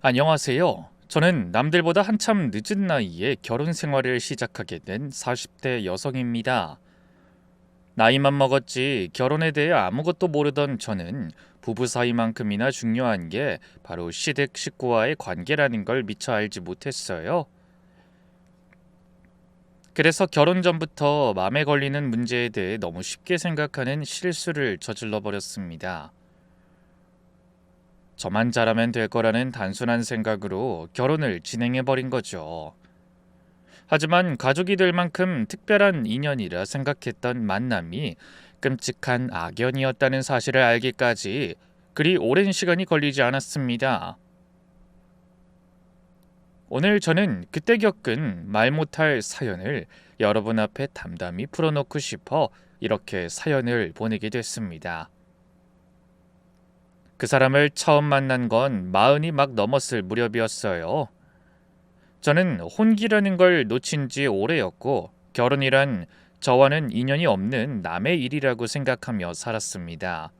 안녕하세요. 저는 남들보다 한참 늦은 나이에 결혼 생활을 시작하게 된 40대 여성입니다. 나이만 먹었지 결혼에 대해 아무것도 모르던 저는 부부 사이만큼이나 중요한 게 바로 시댁 식구와의 관계라는 걸 미처 알지 못했어요. 그래서 결혼 전부터 맘에 걸리는 문제에 대해 너무 쉽게 생각하는 실수를 저질러 버렸습니다. 저만 잘하면 될 거라는 단순한 생각으로 결혼을 진행해버린 거죠. 하지만 가족이 될 만큼 특별한 인연이라 생각했던 만남이 끔찍한 악연이었다는 사실을 알기까지 그리 오랜 시간이 걸리지 않았습니다. 오늘 저는 그때 겪은 말 못할 사연을 여러분 앞에 담담히 풀어놓고 싶어 이렇게 사연을 보내게 됐습니다. 그 사람을 처음 만난 건 마흔이 막 넘었을 무렵이었어요. 저는 혼기라는 걸 놓친 지 오래였고 결혼이란 저와는 인연이 없는 남의 일이라고 생각하며 살았습니다.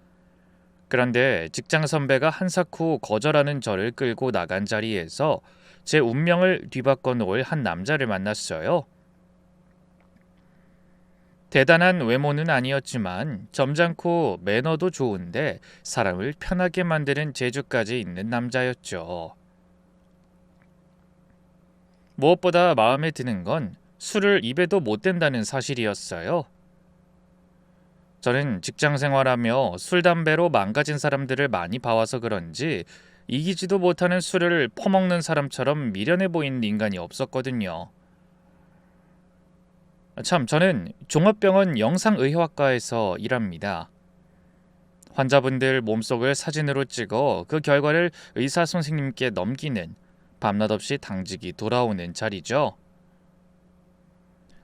그런데 직장 선배가 한사코 거절하는 저를 끌고 나간 자리에서 제 운명을 뒤바꿔 놓을 한 남자를 만났어요. 대단한 외모는 아니었지만 점잖고 매너도 좋은데 사람을 편하게 만드는 재주까지 있는 남자였죠. 무엇보다 마음에 드는 건 술을 입에도 못 댄다는 사실이었어요. 저는 직장 생활하며 술, 담배로 망가진 사람들을 많이 봐와서 그런지 이기지도 못하는 술을 퍼먹는 사람처럼 미련해 보이는 인간이 없었거든요. 참, 저는 종합병원 영상의학과에서 일합니다. 환자분들 몸속을 사진으로 찍어 그 결과를 의사 선생님께 넘기는 밤낮 없이 당직이 돌아오는 자리죠.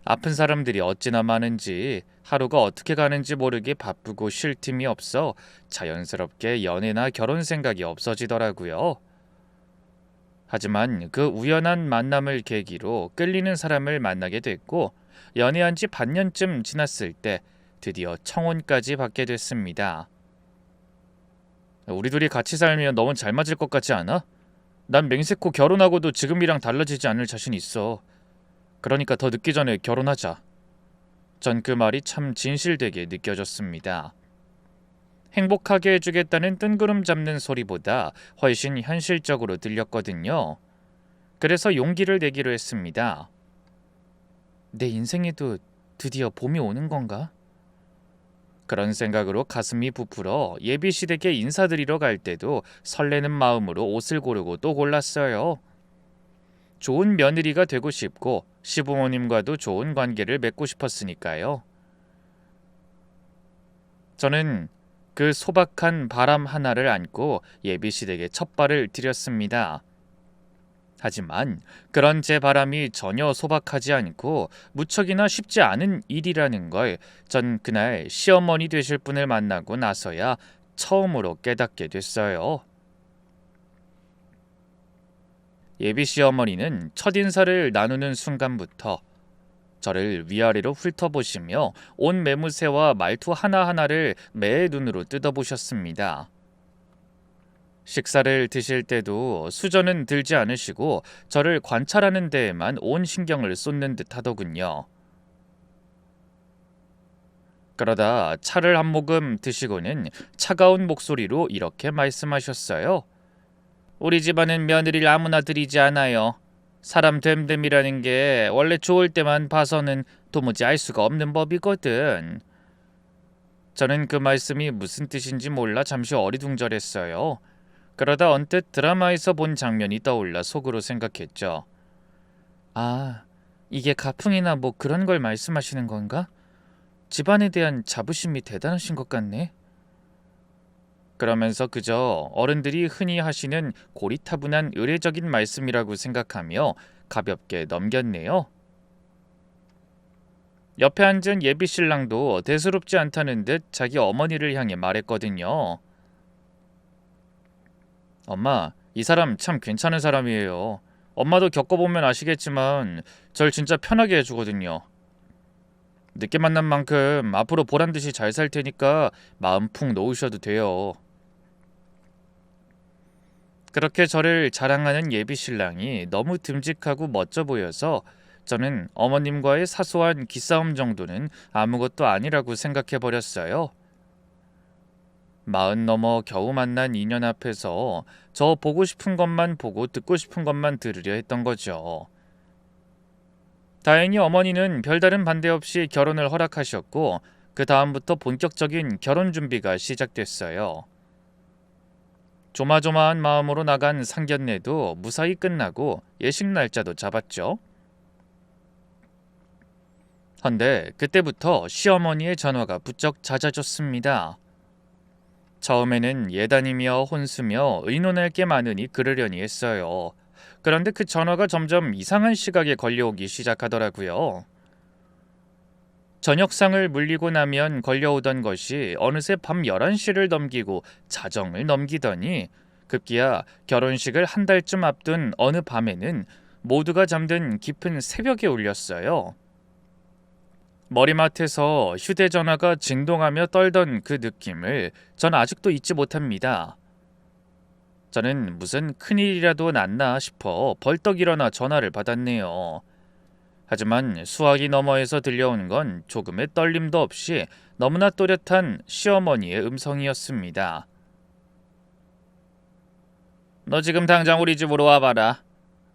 아픈 사람들이 어찌나 많은지 하루가 어떻게 가는지 모르게 바쁘고 쉴 틈이 없어 자연스럽게 연애나 결혼 생각이 없어지더라고요. 하지만 그 우연한 만남을 계기로 끌리는 사람을 만나게 됐고 연애한 지 반년쯤 지났을 때 드디어 청혼까지 받게 됐습니다. 우리 둘이 같이 살면 너무 잘 맞을 것 같지 않아? 난 맹세코 결혼하고도 지금이랑 달라지지 않을 자신 있어. 그러니까 더 늦기 전에 결혼하자. 전 그 말이 참 진실되게 느껴졌습니다. 행복하게 해주겠다는 뜬구름 잡는 소리보다 훨씬 현실적으로 들렸거든요. 그래서 용기를 내기로 했습니다. 내 인생에도 드디어 봄이 오는 건가? 그런 생각으로 가슴이 부풀어 예비 시댁에 인사드리러 갈 때도 설레는 마음으로 옷을 고르고 또 골랐어요. 좋은 며느리가 되고 싶고 시부모님과도 좋은 관계를 맺고 싶었으니까요. 저는 그 소박한 바람 하나를 안고 예비시댁에 첫 발을 들였습니다. 하지만 그런 제 바람이 전혀 소박하지 않고 무척이나 쉽지 않은 일이라는 걸 전 그날 시어머니 되실 분을 만나고 나서야 처음으로 깨닫게 됐어요. 예비 시어머니는 첫인사를 나누는 순간부터 저를 위아래로 훑어보시며 온 매무새와 말투 하나하나를 매의 눈으로 뜯어보셨습니다. 식사를 드실 때도 수저는 들지 않으시고 저를 관찰하는 데에만 온 신경을 쏟는 듯 하더군요. 그러다 차를 한 모금 드시고는 차가운 목소리로 이렇게 말씀하셨어요. 우리 집안은 며느리를 아무나 들이지 않아요. 사람 됨됨이라는 게 원래 좋을 때만 봐서는 도무지 알 수가 없는 법이거든. 저는 그 말씀이 무슨 뜻인지 몰라 잠시 어리둥절했어요. 그러다 언뜻 드라마에서 본 장면이 떠올라 속으로 생각했죠. 아, 이게 가풍이나 뭐 그런 걸 말씀하시는 건가? 집안에 대한 자부심이 대단하신 것 같네. 그러면서 그저 어른들이 흔히 하시는 고리타분한 의례적인 말씀이라고 생각하며 가볍게 넘겼네요. 옆에 앉은 예비 신랑도 대수롭지 않다는 듯 자기 어머니를 향해 말했거든요. 엄마, 이 사람 참 괜찮은 사람이에요. 엄마도 겪어보면 아시겠지만 절 진짜 편하게 해주거든요. 늦게 만난 만큼 앞으로 보란 듯이 잘 살 테니까 마음 푹 놓으셔도 돼요. 그렇게 저를 자랑하는 예비 신랑이 너무 듬직하고 멋져 보여서 저는 어머님과의 사소한 기싸움 정도는 아무것도 아니라고 생각해 버렸어요. 40 넘어 겨우 만난 인연 앞에서 저 보고 싶은 것만 보고 듣고 싶은 것만 들으려 했던 거죠. 다행히 어머니는 별다른 반대 없이 결혼을 허락하셨고 그 다음부터 본격적인 결혼 준비가 시작됐어요. 조마조마한 마음으로 나간 상견례도 무사히 끝나고 예식 날짜도 잡았죠. 헌데 그때부터 시어머니의 전화가 부쩍 잦아졌습니다. 처음에는 예단이며 혼수며 의논할 게 많으니 그러려니 했어요. 그런데 그 전화가 점점 이상한 시각에 걸려오기 시작하더라고요. 저녁상을 물리고 나면 걸려오던 것이 어느새 밤 11시를 넘기고 자정을 넘기더니 급기야 결혼식을 한 달쯤 앞둔 어느 밤에는 모두가 잠든 깊은 새벽에 울렸어요. 머리맡에서 휴대전화가 진동하며 떨던 그 느낌을 전 아직도 잊지 못합니다. 저는 무슨 큰일이라도 났나 싶어 벌떡 일어나 전화를 받았네요. 하지만 수화기 너머에서 들려온 건 조금의 떨림도 없이 너무나 또렷한 시어머니의 음성이었습니다. 너 지금 당장 우리 집으로 와봐라.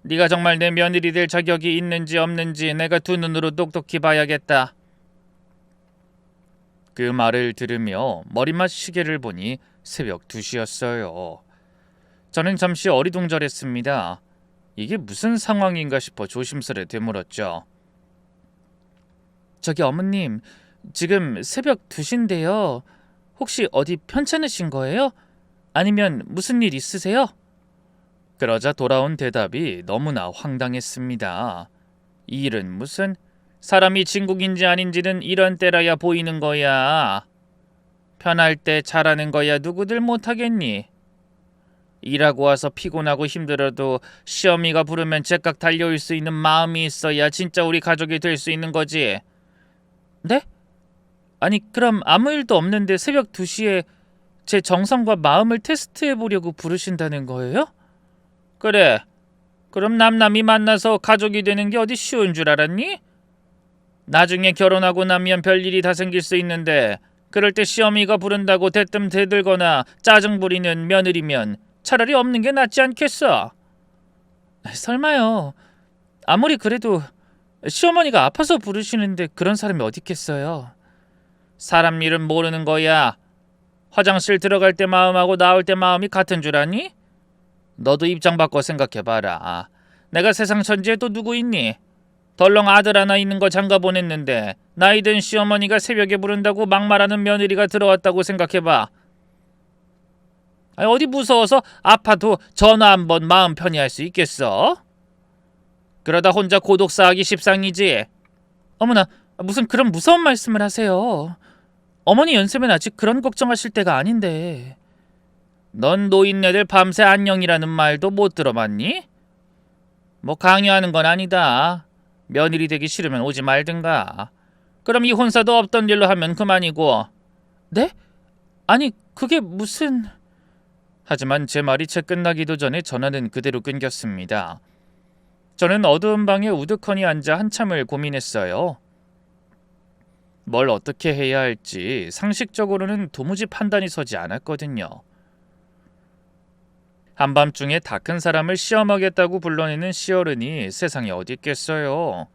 네가 정말 내 며느리 될 자격이 있는지 없는지 내가 두 눈으로 똑똑히 봐야겠다. 그 말을 들으며 머리맡 시계를 보니 새벽 2시였어요. 저는 잠시 어리둥절했습니다. 이게 무슨 상황인가 싶어 조심스레 되물었죠. 저기 어머님, 지금 새벽 2시인데요. 혹시 어디 편찮으신 거예요? 아니면 무슨 일 있으세요? 그러자 돌아온 대답이 너무나 황당했습니다. 이 일은 무슨 사람이 진국인지 아닌지는 이런 때라야 보이는 거야. 편할 때 잘하는 거야 누구들 못하겠니? 일하고 와서 피곤하고 힘들어도 시어미가 부르면 제깍 달려올 수 있는 마음이 있어야 진짜 우리 가족이 될 수 있는 거지. 네? 아니 그럼 아무 일도 없는데 새벽 2시에 제 정성과 마음을 테스트해보려고 부르신다는 거예요? 그래. 그럼 남남이 만나서 가족이 되는 게 어디 쉬운 줄 알았니? 나중에 결혼하고 나면 별일이 다 생길 수 있는데 그럴 때 시어미가 부른다고 대뜸 대들거나 짜증 부리는 며느리면 차라리 없는 게 낫지 않겠어? 설마요. 아무리 그래도 시어머니가 아파서 부르시는데 그런 사람이 어디 있겠어요. 사람 일은 모르는 거야. 화장실 들어갈 때 마음하고 나올 때 마음이 같은 줄 아니? 너도 입장 바꿔 생각해봐라. 내가 세상 천지에 또 누구 있니? 덜렁 아들 하나 있는 거 장가 보냈는데 나이든 시어머니가 새벽에 부른다고 막말하는 며느리가 들어왔다고 생각해봐. 어디 무서워서 아파도 전화 한번 마음 편히 할 수 있겠어? 그러다 혼자 고독 쌓기 십상이지. 어머나, 무슨 그런 무서운 말씀을 하세요. 어머니 연세면 아직 그런 걱정하실 때가 아닌데. 넌 노인네들 밤새 안녕이라는 말도 못 들어봤니? 뭐 강요하는 건 아니다. 며느리 되기 싫으면 오지 말든가. 그럼 이 혼사도 없던 일로 하면 그만이고. 네? 아니 그게 무슨... 하지만 제 말이 채 끝나기도 전에 전화는 그대로 끊겼습니다. 저는 어두운 방에 우두커니 앉아 한참을 고민했어요. 뭘 어떻게 해야 할지 상식적으로는 도무지 판단이 서지 않았거든요. 한밤중에 다 큰 사람을 시험하겠다고 불러내는 시어른이 세상에 어디 있겠어요.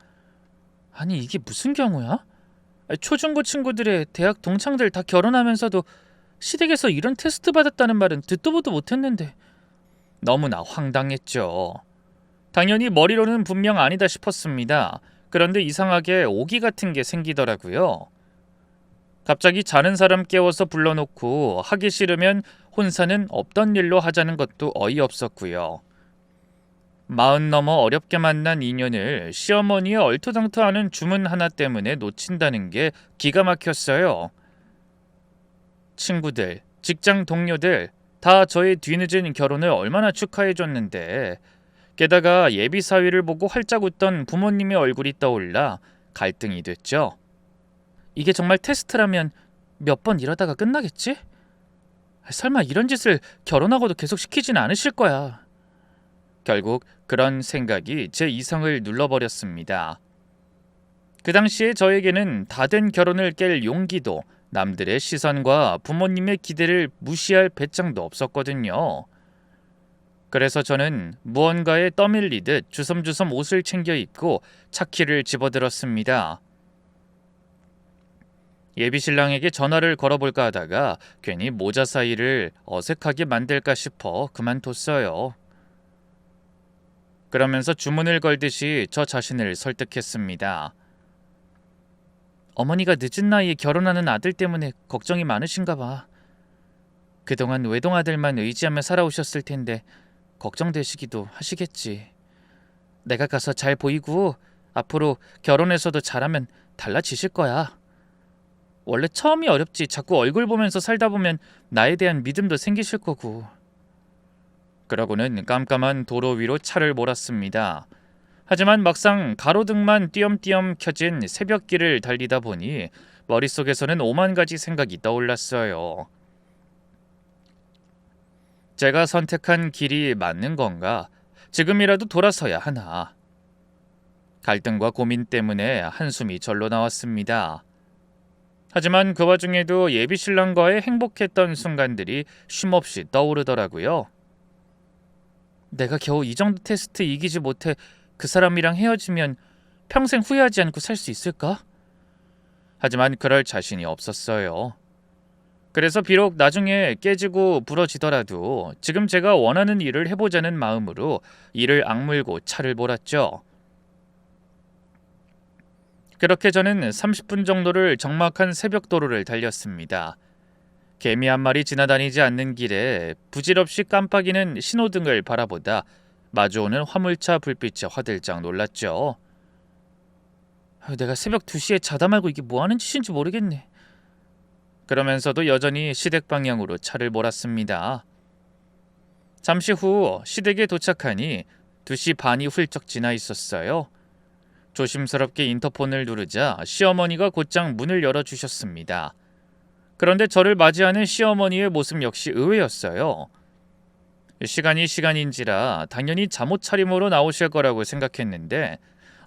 아니 이게 무슨 경우야? 초중고 친구들의 대학 동창들 다 결혼하면서도 시댁에서 이런 테스트 받았다는 말은 듣도 보도 못했는데 너무나 황당했죠. 당연히 머리로는 분명 아니다 싶었습니다. 그런데 이상하게 오기 같은 게 생기더라고요. 갑자기 자는 사람 깨워서 불러놓고 하기 싫으면 혼사는 없던 일로 하자는 것도 어이없었고요. 40 넘어 어렵게 만난 인연을 시어머니의 얼토당토하는 주문 하나 때문에 놓친다는 게 기가 막혔어요. 친구들, 직장 동료들 다 저의 뒤늦은 결혼을 얼마나 축하해줬는데 게다가 예비 사위를 보고 활짝 웃던 부모님의 얼굴이 떠올라 갈등이 됐죠. 이게 정말 테스트라면 몇 번 이러다가 끝나겠지? 설마 이런 짓을 결혼하고도 계속 시키진 않으실 거야. 결국 그런 생각이 제 이성을 눌러버렸습니다. 그 당시에 저에게는 다 된 결혼을 깰 용기도 남들의 시선과 부모님의 기대를 무시할 배짱도 없었거든요. 그래서 저는 무언가에 떠밀리듯 주섬주섬 옷을 챙겨 입고 차키를 집어들었습니다. 예비신랑에게 전화를 걸어볼까 하다가 괜히 모자 사이를 어색하게 만들까 싶어 그만뒀어요. 그러면서 주문을 걸듯이 저 자신을 설득했습니다. 어머니가 늦은 나이에 결혼하는 아들 때문에 걱정이 많으신가 봐. 그동안 외동아들만 의지하며 살아오셨을 텐데 걱정되시기도 하시겠지. 내가 가서 잘 보이고 앞으로 결혼해서도 잘하면 달라지실 거야. 원래 처음이 어렵지. 자꾸 얼굴 보면서 살다 보면 나에 대한 믿음도 생기실 거고. 그러고는 깜깜한 도로 위로 차를 몰았습니다. 하지만 막상 가로등만 띄엄띄엄 켜진 새벽길을 달리다 보니 머릿속에서는 오만 가지 생각이 떠올랐어요. 제가 선택한 길이 맞는 건가? 지금이라도 돌아서야 하나? 갈등과 고민 때문에 한숨이 절로 나왔습니다. 하지만 그 와중에도 예비신랑과의 행복했던 순간들이 쉼없이 떠오르더라고요. 내가 겨우 이 정도 테스트 이기지 못해 그 사람이랑 헤어지면 평생 후회하지 않고 살 수 있을까? 하지만 그럴 자신이 없었어요. 그래서 비록 나중에 깨지고 부러지더라도 지금 제가 원하는 일을 해보자는 마음으로 이를 악물고 차를 몰았죠. 그렇게 저는 30분 정도를 적막한 새벽도로를 달렸습니다. 개미 한 마리 지나다니지 않는 길에 부질없이 깜빡이는 신호등을 바라보다 마주오는 화물차 불빛에 화들짝 놀랐죠. 내가 새벽 2시에 자다 말고 이게 뭐하는 짓인지 모르겠네. 그러면서도 여전히 시댁 방향으로 차를 몰았습니다. 잠시 후 시댁에 도착하니 2시 반이 훌쩍 지나 있었어요. 조심스럽게 인터폰을 누르자 시어머니가 곧장 문을 열어주셨습니다. 그런데 저를 맞이하는 시어머니의 모습 역시 의외였어요. 시간이 시간인지라 당연히 잠옷 차림으로 나오실 거라고 생각했는데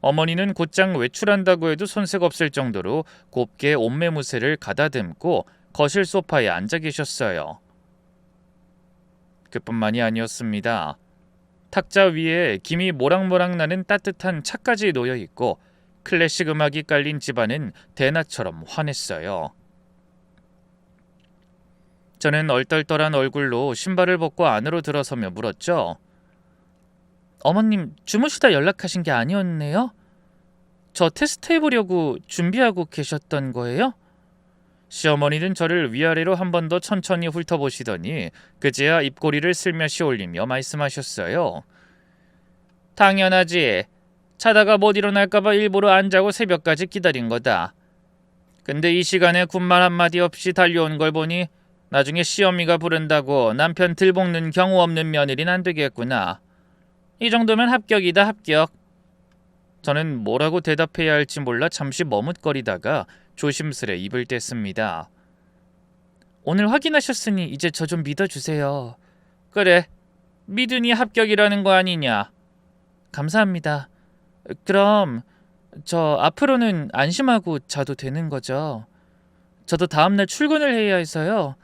어머니는 곧장 외출한다고 해도 손색 없을 정도로 곱게 옷매무새를 가다듬고 거실 소파에 앉아 계셨어요. 그뿐만이 아니었습니다. 탁자 위에 김이 모락모락 나는 따뜻한 차까지 놓여 있고 클래식 음악이 깔린 집안은 대낮처럼 환했어요. 저는 얼떨떨한 얼굴로 신발을 벗고 안으로 들어서며 물었죠. 어머님 주무시다 연락하신 게 아니었네요? 저 테스트 해보려고 준비하고 계셨던 거예요? 시어머니는 저를 위아래로 한 번 더 천천히 훑어보시더니 그제야 입꼬리를 슬며시 올리며 말씀하셨어요. 당연하지. 자다가 못 일어날까봐 일부러 안 자고 새벽까지 기다린 거다. 근데 이 시간에 군말 한마디 없이 달려온 걸 보니 나중에 시어미가 부른다고 남편 들볶는 경우 없는 며느리는 안 되겠구나. 이 정도면 합격이다, 합격. 저는 뭐라고 대답해야 할지 몰라 잠시 머뭇거리다가 조심스레 입을 뗐습니다. 오늘 확인하셨으니 이제 저 좀 믿어주세요. 그래, 믿으니 합격이라는 거 아니냐. 감사합니다. 그럼 저 앞으로는 안심하고 자도 되는 거죠? 저도 다음날 출근을 해야 해서요.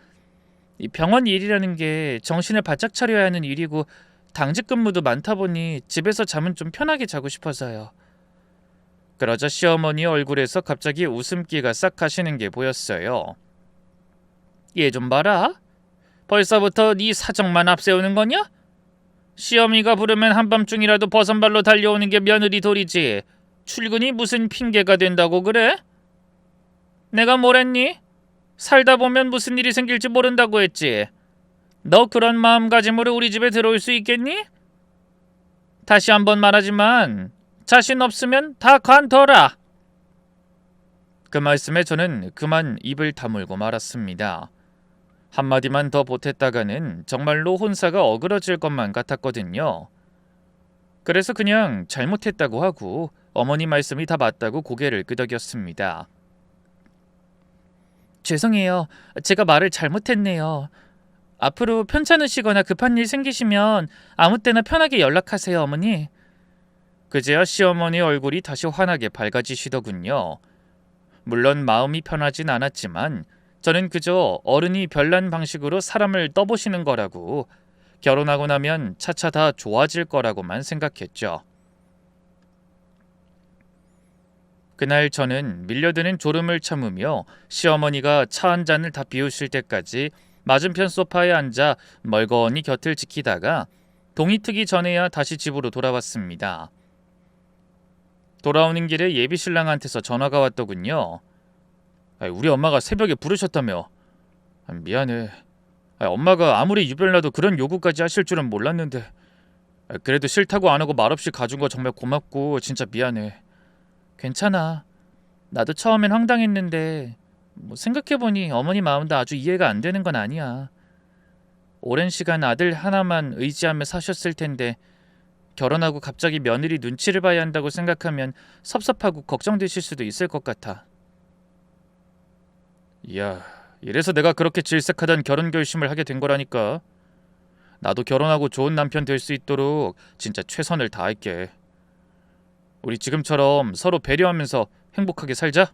이 병원 일이라는 게 정신을 바짝 차려야 하는 일이고 당직 근무도 많다 보니 집에서 잠은 좀 편하게 자고 싶어서요. 그러자 시어머니 얼굴에서 갑자기 웃음기가 싹 가시는 게 보였어요. 얘 좀 봐라. 벌써부터 네 사정만 앞세우는 거냐? 시어미가 부르면 한밤중이라도 버선발로 달려오는 게 며느리 도리지. 출근이 무슨 핑계가 된다고 그래? 내가 뭐랬니? 살다 보면 무슨 일이 생길지 모른다고 했지. 너 그런 마음가짐으로 우리 집에 들어올 수 있겠니? 다시 한번 말하지만 자신 없으면 다 관둬라. 그 말씀에 저는 그만 입을 다물고 말았습니다. 한마디만 더 보탰다가는 정말로 혼사가 어그러질 것만 같았거든요. 그래서 그냥 잘못했다고 하고 어머니 말씀이 다 맞다고 고개를 끄덕였습니다. 죄송해요. 제가 말을 잘못했네요. 앞으로 편찮으시거나 급한 일 생기시면 아무 때나 편하게 연락하세요, 어머니. 그제야 시어머니 얼굴이 다시 환하게 밝아지시더군요. 물론 마음이 편하진 않았지만 저는 그저 어른이 별난 방식으로 사람을 떠보시는 거라고, 결혼하고 나면 차차 다 좋아질 거라고만 생각했죠. 그날 저는 밀려드는 졸음을 참으며 시어머니가 차 한 잔을 다 비우실 때까지 맞은편 소파에 앉아 멀거니 곁을 지키다가 동이 트기 전에야 다시 집으로 돌아왔습니다. 돌아오는 길에 예비신랑한테서 전화가 왔더군요. 우리 엄마가 새벽에 부르셨다며. 미안해. 엄마가 아무리 유별나도 그런 요구까지 하실 줄은 몰랐는데. 그래도 싫다고 안 하고 말없이 가준 거 정말 고맙고 진짜 미안해. 괜찮아. 나도 처음엔 황당했는데 생각해보니 어머니 마음도 아주 이해가 안 되는 건 아니야. 오랜 시간 아들 하나만 의지하며 사셨을 텐데 결혼하고 갑자기 며느리 눈치를 봐야 한다고 생각하면 섭섭하고 걱정되실 수도 있을 것 같아. 이야, 이래서 내가 그렇게 질색하던 결혼 결심을 하게 된 거라니까. 나도 결혼하고 좋은 남편 될 수 있도록 진짜 최선을 다할게. 우리 지금처럼 서로 배려하면서 행복하게 살자.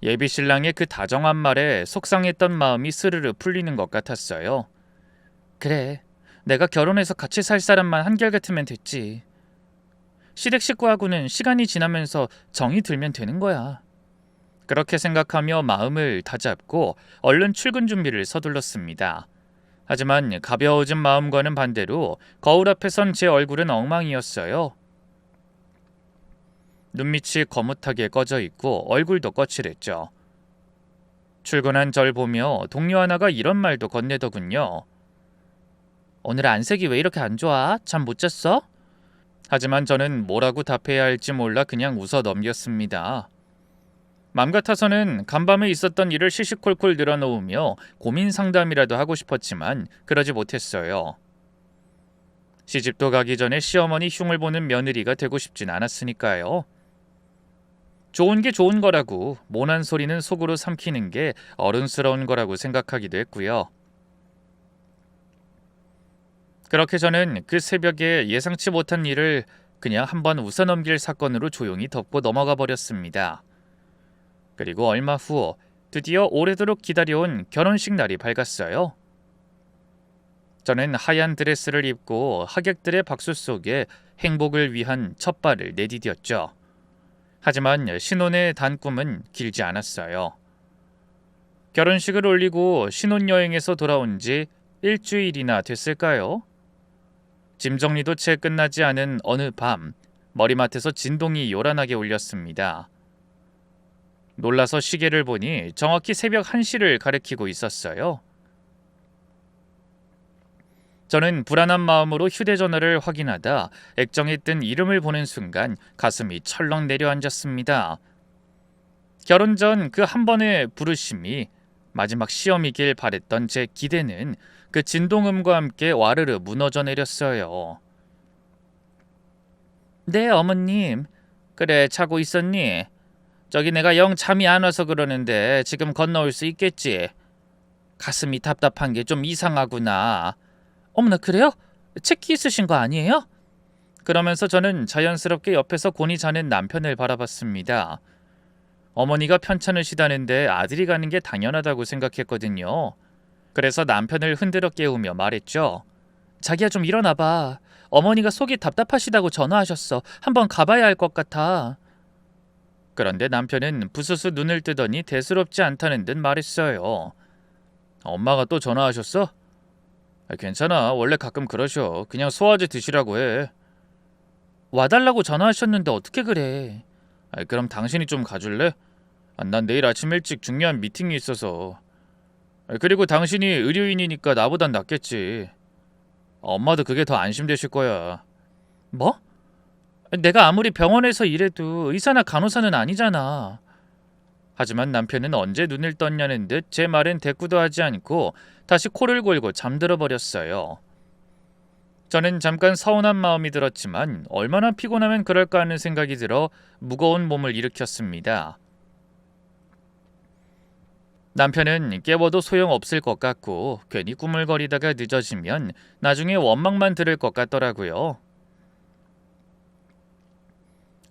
예비신랑의 그 다정한 말에 속상했던 마음이 스르르 풀리는 것 같았어요. 그래, 내가 결혼해서 같이 살 사람만 한결같으면 됐지. 시댁 식구하고는 시간이 지나면서 정이 들면 되는 거야. 그렇게 생각하며 마음을 다잡고 얼른 출근 준비를 서둘렀습니다. 하지만 가벼워진 마음과는 반대로 거울 앞에 선 제 얼굴은 엉망이었어요. 눈밑이 거뭇하게 꺼져 있고 얼굴도 거칠했죠. 출근한 절 보며 동료 하나가 이런 말도 건네더군요. 오늘 안색이 왜 이렇게 안 좋아? 잠 못 잤어? 하지만 저는 뭐라고 답해야 할지 몰라 그냥 웃어 넘겼습니다. 맘 같아서는 간밤에 있었던 일을 시시콜콜 늘어놓으며 고민 상담이라도 하고 싶었지만 그러지 못했어요. 시집도 가기 전에 시어머니 흉을 보는 며느리가 되고 싶진 않았으니까요. 좋은 게 좋은 거라고 모난 소리는 속으로 삼키는 게 어른스러운 거라고 생각하기도 했고요. 그렇게 저는 그 새벽에 예상치 못한 일을 그냥 한번 웃어넘길 사건으로 조용히 덮고 넘어가 버렸습니다. 그리고 얼마 후 드디어 오래도록 기다려온 결혼식 날이 밝았어요. 저는 하얀 드레스를 입고 하객들의 박수 속에 행복을 위한 첫 발을 내디뎠죠. 하지만 신혼의 단꿈은 길지 않았어요. 결혼식을 올리고 신혼여행에서 돌아온 지 일주일이나 됐을까요? 짐 정리도 채 끝나지 않은 어느 밤 머리맡에서 진동이 요란하게 울렸습니다. 놀라서 시계를 보니 정확히 새벽 1시를 가리키고 있었어요. 저는 불안한 마음으로 휴대전화를 확인하다 액정에 뜬 이름을 보는 순간 가슴이 철렁 내려앉았습니다. 결혼 전 그 한 번의 부르심이 마지막 시험이길 바랬던 제 기대는 그 진동음과 함께 와르르 무너져 내렸어요. 네, 어머님. 그래, 자고 있었니? 저기 내가 영 잠이 안 와서 그러는데 지금 건너올 수 있겠지? 가슴이 답답한 게 좀 이상하구나. 어머나, 그래요? 체키 있으신 거 아니에요? 그러면서 저는 자연스럽게 옆에서 곤히 자는 남편을 바라봤습니다. 어머니가 편찮으시다는데 아들이 가는 게 당연하다고 생각했거든요. 그래서 남편을 흔들어 깨우며 말했죠. 자기야, 좀 일어나봐. 어머니가 속이 답답하시다고 전화하셨어. 한번 가봐야 할 것 같아. 그런데 남편은 부스스 눈을 뜨더니 대수롭지 않다는 듯 말했어요. 엄마가 또 전화하셨어? 괜찮아. 원래 가끔 그러셔. 그냥 소화제 드시라고 해. 와달라고 전화하셨는데 어떻게 그래? 그럼 당신이 좀 가줄래? 난 내일 아침 일찍 중요한 미팅이 있어서. 그리고 당신이 의료인이니까 나보단 낫겠지. 엄마도 그게 더 안심되실 거야. 뭐? 내가 아무리 병원에서 일해도 의사나 간호사는 아니잖아. 하지만 남편은 언제 눈을 떴냐는 듯 제 말엔 대꾸도 하지 않고 다시 코를 골고 잠들어 버렸어요. 저는 잠깐 서운한 마음이 들었지만 얼마나 피곤하면 그럴까 하는 생각이 들어 무거운 몸을 일으켰습니다. 남편은 깨워도 소용없을 것 같고 괜히 꾸물거리다가 늦어지면 나중에 원망만 들을 것 같더라고요.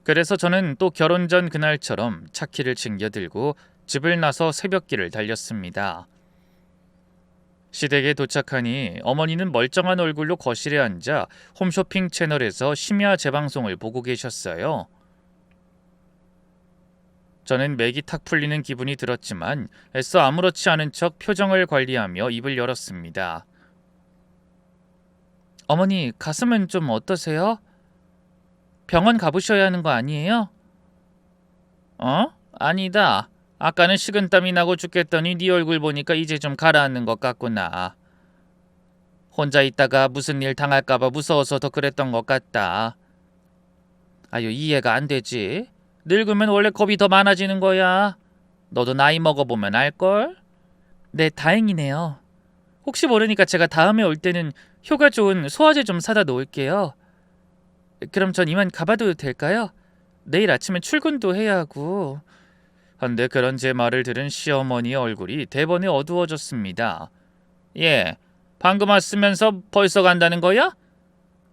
그래서 저는 또 결혼 전 그날처럼 차키를 챙겨들고 집을 나서 새벽길을 달렸습니다. 시댁에 도착하니 어머니는 멀쩡한 얼굴로 거실에 앉아 홈쇼핑 채널에서 심야 재방송을 보고 계셨어요. 저는 맥이 탁 풀리는 기분이 들었지만 애써 아무렇지 않은 척 표정을 관리하며 입을 열었습니다. 어머니, 가슴은 좀 어떠세요? 병원 가보셔야 하는 거 아니에요? 아니다. 아까는 식은땀이 나고 죽겠더니 네 얼굴 보니까 이제 좀 가라앉는 것 같구나. 혼자 있다가 무슨 일 당할까봐 무서워서 더 그랬던 것 같다. 아유, 이해가 안 되지. 늙으면 원래 겁이 더 많아지는 거야. 너도 나이 먹어보면 알걸? 네, 다행이네요. 혹시 모르니까 제가 다음에 올 때는 효과 좋은 소화제 좀 사다 놓을게요. 그럼 전 이만 가봐도 될까요? 내일 아침에 출근도 해야 하고. 한데 그런 제 말을 들은 시어머니의 얼굴이 대번에 어두워졌습니다. 예, 방금 왔으면서 벌써 간다는 거야?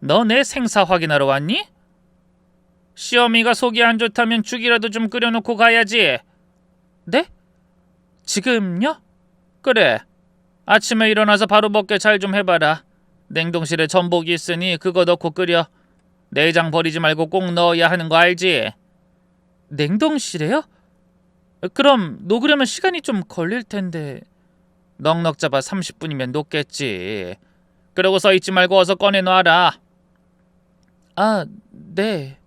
너 내 생사 확인하러 왔니? 시어미가 속이 안 좋다면 죽이라도 좀 끓여놓고 가야지. 네? 지금요? 그래. 아침에 일어나서 바로 먹게 잘 좀 해봐라. 냉동실에 전복이 있으니 그거 넣고 끓여. 내장 버리지 말고 꼭 넣어야 하는 거 알지? 냉동실에요? 그럼 녹으려면 시간이 좀 걸릴 텐데. 넉넉 잡아 30분이면 녹겠지. 그러고 서 있지 말고 어서 꺼내놔라. 아, 네.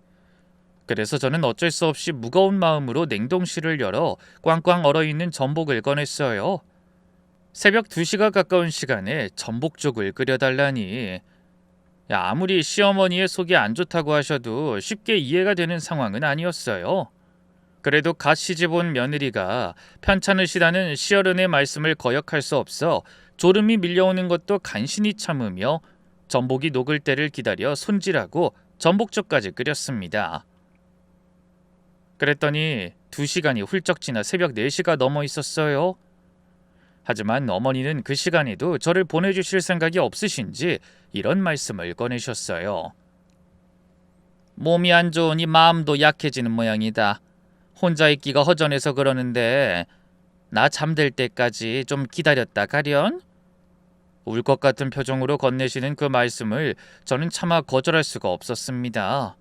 그래서 저는 어쩔 수 없이 무거운 마음으로 냉동실을 열어 꽝꽝 얼어있는 전복을 꺼냈어요. 새벽 2시가 가까운 시간에 전복죽을 끓여달라니. 아무리 시어머니의 속이 안 좋다고 하셔도 쉽게 이해가 되는 상황은 아니었어요. 그래도 갓 시집 온 며느리가 편찮으시다는 시어른의 말씀을 거역할 수 없어 졸음이 밀려오는 것도 간신히 참으며 전복이 녹을 때를 기다려 손질하고 전복죽까지 끓였습니다. 그랬더니 2시간이 훌쩍 지나 새벽 4시가 넘어 있었어요. 하지만 어머니는 그 시간에도 저를 보내주실 생각이 없으신지 이런 말씀을 꺼내셨어요. 몸이 안 좋으니 마음도 약해지는 모양이다. 혼자 있기가 허전해서 그러는데 나 잠들 때까지 좀 기다렸다 가련? 울 것 같은 표정으로 건네시는 그 말씀을 저는 차마 거절할 수가 없었습니다.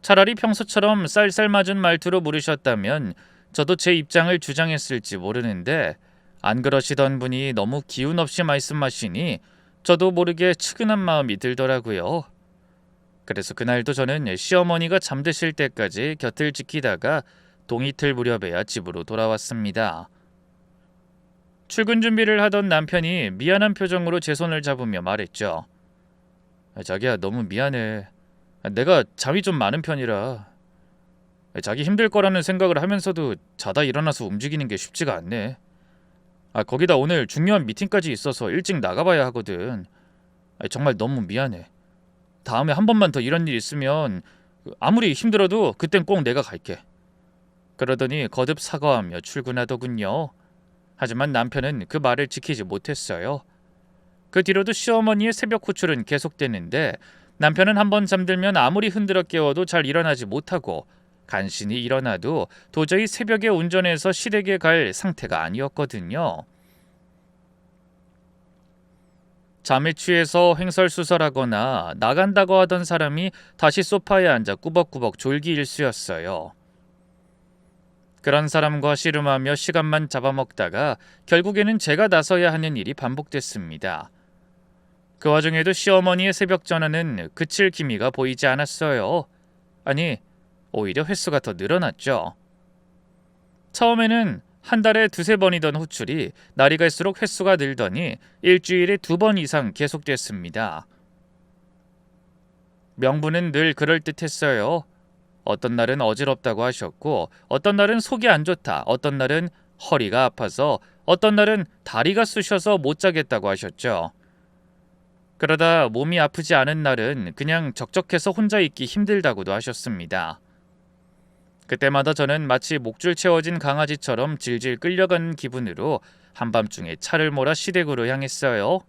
차라리 평소처럼 쌀쌀맞은 말투로 물으셨다면 저도 제 입장을 주장했을지 모르는데 안 그러시던 분이 너무 기운 없이 말씀하시니 저도 모르게 측은한 마음이 들더라고요. 그래서 그날도 저는 시어머니가 잠드실 때까지 곁을 지키다가 동이틀 무렵에야 집으로 돌아왔습니다. 출근 준비를 하던 남편이 미안한 표정으로 제 손을 잡으며 말했죠. 자기야, 너무 미안해. 내가 잠이 좀 많은 편이라. 자기 힘들 거라는 생각을 하면서도 자다 일어나서 움직이는 게 쉽지가 않네. 거기다 오늘 중요한 미팅까지 있어서 일찍 나가봐야 하거든. 정말 너무 미안해. 다음에 한 번만 더 이런 일 있으면 아무리 힘들어도 그땐 꼭 내가 갈게. 그러더니 거듭 사과하며 출근하더군요. 하지만 남편은 그 말을 지키지 못했어요. 그 뒤로도 시어머니의 새벽 호출은 계속됐는데 남편은 한번 잠들면 아무리 흔들어 깨워도 잘 일어나지 못하고 간신히 일어나도 도저히 새벽에 운전해서 시댁에 갈 상태가 아니었거든요. 잠에 취해서 횡설수설하거나 나간다고 하던 사람이 다시 소파에 앉아 꾸벅꾸벅 졸기 일쑤였어요. 그런 사람과 씨름하며 시간만 잡아먹다가 결국에는 제가 나서야 하는 일이 반복됐습니다. 그 와중에도 시어머니의 새벽 전화는 그칠 기미가 보이지 않았어요. 아니, 오히려 횟수가 더 늘어났죠. 처음에는 한 달에 2-3번이던 호출이 날이 갈수록 횟수가 늘더니 일주일에 2번 이상 계속됐습니다. 명분은 늘 그럴듯했어요. 어떤 날은 어지럽다고 하셨고, 어떤 날은 속이 안 좋다, 어떤 날은 허리가 아파서, 어떤 날은 다리가 쑤셔서 못 자겠다고 하셨죠. 그러다 몸이 아프지 않은 날은 그냥 적적해서 혼자 있기 힘들다고도 하셨습니다. 그때마다 저는 마치 목줄 채워진 강아지처럼 질질 끌려가는 기분으로 한밤중에 차를 몰아 시댁으로 향했어요.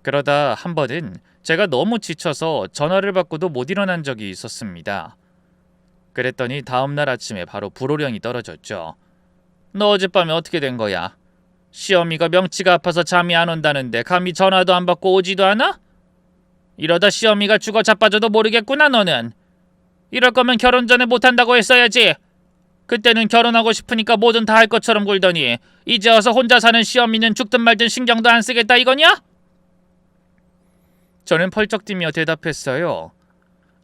그러다 한 번은 제가 너무 지쳐서 전화를 받고도 못 일어난 적이 있었습니다. 그랬더니 다음날 아침에 바로 불호령이 떨어졌죠. 너 어젯밤에 어떻게 된 거야? 시어미가 명치가 아파서 잠이 안 온다는데 감히 전화도 안 받고 오지도 않아? 이러다 시어미가 죽어 자빠져도 모르겠구나 너는. 이럴 거면 결혼 전에 못한다고 했어야지. 그때는 결혼하고 싶으니까 뭐든 다 할 것처럼 굴더니 이제 와서 혼자 사는 시어미는 죽든 말든 신경도 안 쓰겠다 이거냐? 저는 펄쩍 뛰며 대답했어요.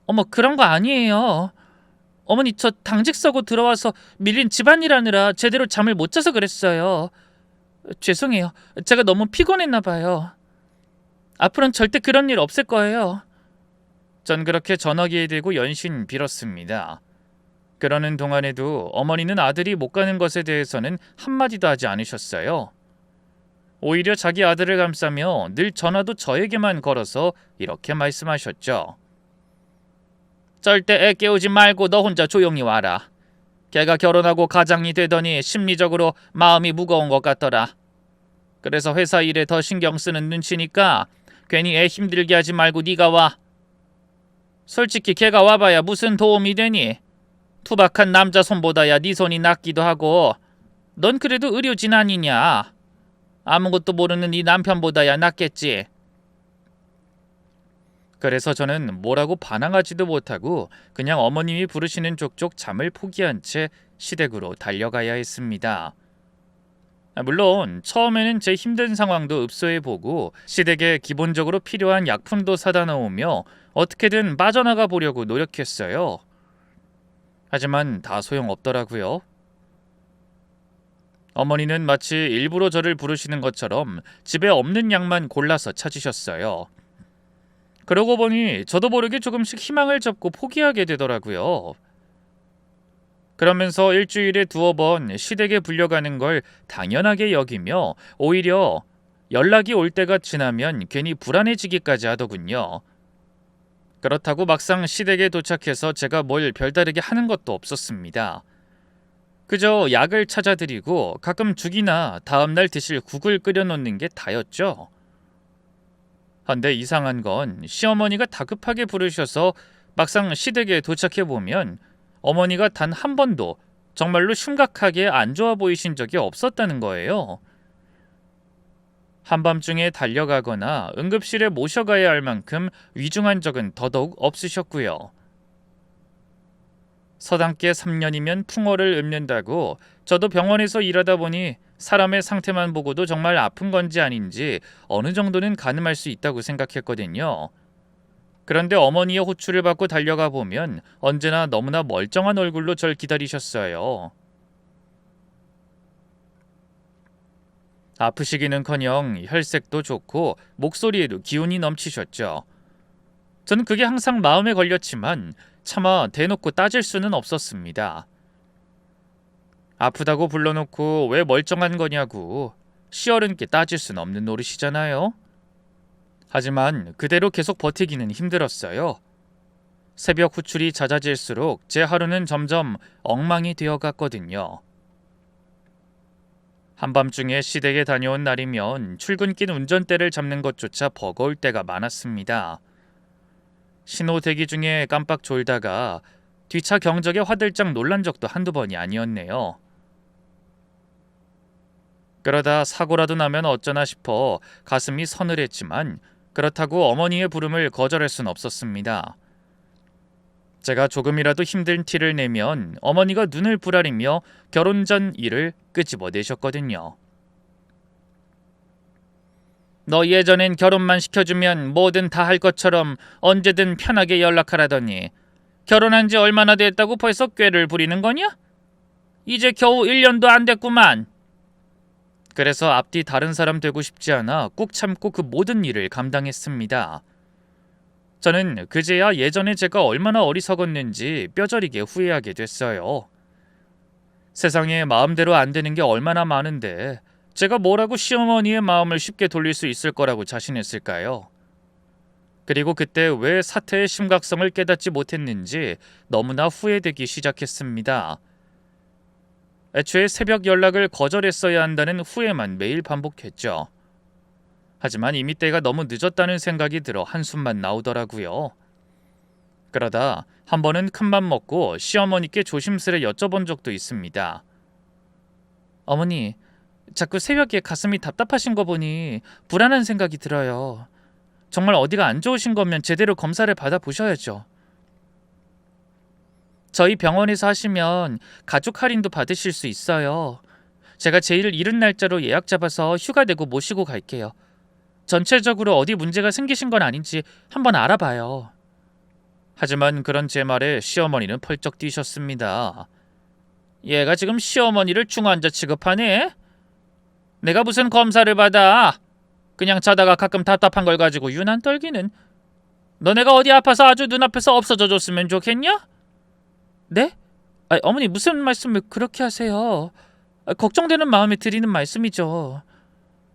어머 그런 거 아니에요. 어머니 저 당직 서고 들어와서 밀린 집안일 하느라 제대로 잠을 못 자서 그랬어요. 죄송해요. 제가 너무 피곤했나 봐요. 앞으로는 절대 그런 일 없을 거예요. 전 그렇게 전화기에 대고 연신 빌었습니다. 그러는 동안에도 어머니는 아들이 못 가는 것에 대해서는 한마디도 하지 않으셨어요. 오히려 자기 아들을 감싸며 늘 전화도 저에게만 걸어서 이렇게 말씀하셨죠. 절대 애 깨우지 말고 너 혼자 조용히 와라. 걔가 결혼하고 가장이 되더니 심리적으로 마음이 무거운 것 같더라. 그래서 회사 일에 더 신경 쓰는 눈치니까 괜히 애 힘들게 하지 말고 네가 와. 솔직히 걔가 와봐야 무슨 도움이 되니? 투박한 남자 손보다야 네 손이 낫기도 하고 넌 그래도 의료진 아니냐? 아무것도 모르는 네 남편보다야 낫겠지. 그래서 저는 뭐라고 반항하지도 못하고 그냥 어머님이 부르시는 족족 잠을 포기한 채 시댁으로 달려가야 했습니다. 물론 처음에는 제 힘든 상황도 읍소해보고 시댁에 기본적으로 필요한 약품도 사다 놓으며 어떻게든 빠져나가 보려고 노력했어요. 하지만 다 소용없더라고요. 어머니는 마치 일부러 저를 부르시는 것처럼 집에 없는 약만 골라서 찾으셨어요. 그러고 보니 저도 모르게 조금씩 희망을 접고 포기하게 되더라고요. 그러면서 일주일에 2번 시댁에 불려가는 걸 당연하게 여기며 오히려 연락이 올 때가 지나면 괜히 불안해지기까지 하더군요. 그렇다고 막상 시댁에 도착해서 제가 뭘 별다르게 하는 것도 없었습니다. 그저 약을 찾아드리고 가끔 죽이나 다음날 드실 국을 끓여놓는 게 다였죠. 한데 이상한 건 시어머니가 다급하게 부르셔서 막상 시댁에 도착해보면 어머니가 단 한 번도 정말로 심각하게 안 좋아 보이신 적이 없었다는 거예요. 한밤중에 달려가거나 응급실에 모셔가야 할 만큼 위중한 적은 더더욱 없으셨고요. 서당계 3년이면 풍어를 읊는다고 저도 병원에서 일하다 보니 사람의 상태만 보고도 정말 아픈 건지 아닌지 어느 정도는 가늠할 수 있다고 생각했거든요. 그런데 어머니의 호출을 받고 달려가 보면 언제나 너무나 멀쩡한 얼굴로 절 기다리셨어요. 아프시기는커녕 혈색도 좋고 목소리에도 기운이 넘치셨죠. 저는 그게 항상 마음에 걸렸지만 차마 대놓고 따질 수는 없었습니다. 아프다고 불러놓고 왜 멀쩡한 거냐고 시어른께 따질 순 없는 노릇이잖아요. 하지만 그대로 계속 버티기는 힘들었어요. 새벽 후출이 잦아질수록 제 하루는 점점 엉망이 되어갔거든요. 한밤중에 시댁에 다녀온 날이면 출근길 운전대를 잡는 것조차 버거울 때가 많았습니다. 신호 대기 중에 깜빡 졸다가 뒷차 경적에 화들짝 놀란 적도 한두 번이 아니었네요. 그러다 사고라도 나면 어쩌나 싶어 가슴이 서늘했지만 그렇다고 어머니의 부름을 거절할 순 없었습니다. 제가 조금이라도 힘든 티를 내면 어머니가 눈을 부라리며 결혼 전 일을 끄집어내셨거든요. 너 예전엔 결혼만 시켜주면 뭐든 다 할 것처럼 언제든 편하게 연락하라더니 결혼한 지 얼마나 됐다고 벌써 꾀를 부리는 거냐? 이제 겨우 1년도 안 됐구만. 그래서 앞뒤 다른 사람 되고 싶지 않아 꾹 참고 그 모든 일을 감당했습니다. 저는 그제야 예전에 제가 얼마나 어리석었는지 뼈저리게 후회하게 됐어요. 세상에 마음대로 안 되는 게 얼마나 많은데 제가 뭐라고 시어머니의 마음을 쉽게 돌릴 수 있을 거라고 자신했을까요? 그리고 그때 왜 사태의 심각성을 깨닫지 못했는지 너무나 후회되기 시작했습니다. 애초에 새벽 연락을 거절했어야 한다는 후회만 매일 반복했죠. 하지만 이미 때가 너무 늦었다는 생각이 들어 한숨만 나오더라고요. 그러다 한 번은 큰맘 먹고 시어머니께 조심스레 여쭤본 적도 있습니다. 어머니, 자꾸 새벽에 가슴이 답답하신 거 보니 불안한 생각이 들어요. 정말 어디가 안 좋으신 거면 제대로 검사를 받아보셔야죠. 저희 병원에서 하시면 가족 할인도 받으실 수 있어요. 제가 제일 이른 날짜로 예약 잡아서 휴가 내고 모시고 갈게요. 전체적으로 어디 문제가 생기신 건 아닌지 한번 알아봐요. 하지만 그런 제 말에 시어머니는 펄쩍 뛰셨습니다. 얘가 지금 시어머니를 중환자 취급하네? 내가 무슨 검사를 받아? 그냥 자다가 가끔 답답한 걸 가지고 유난 떨기는. 너네가 어디 아파서 아주 눈앞에서 없어져 줬으면 좋겠냐? 네? 어머니 무슨 말씀을 그렇게 하세요? 걱정되는 마음에 드리는 말씀이죠.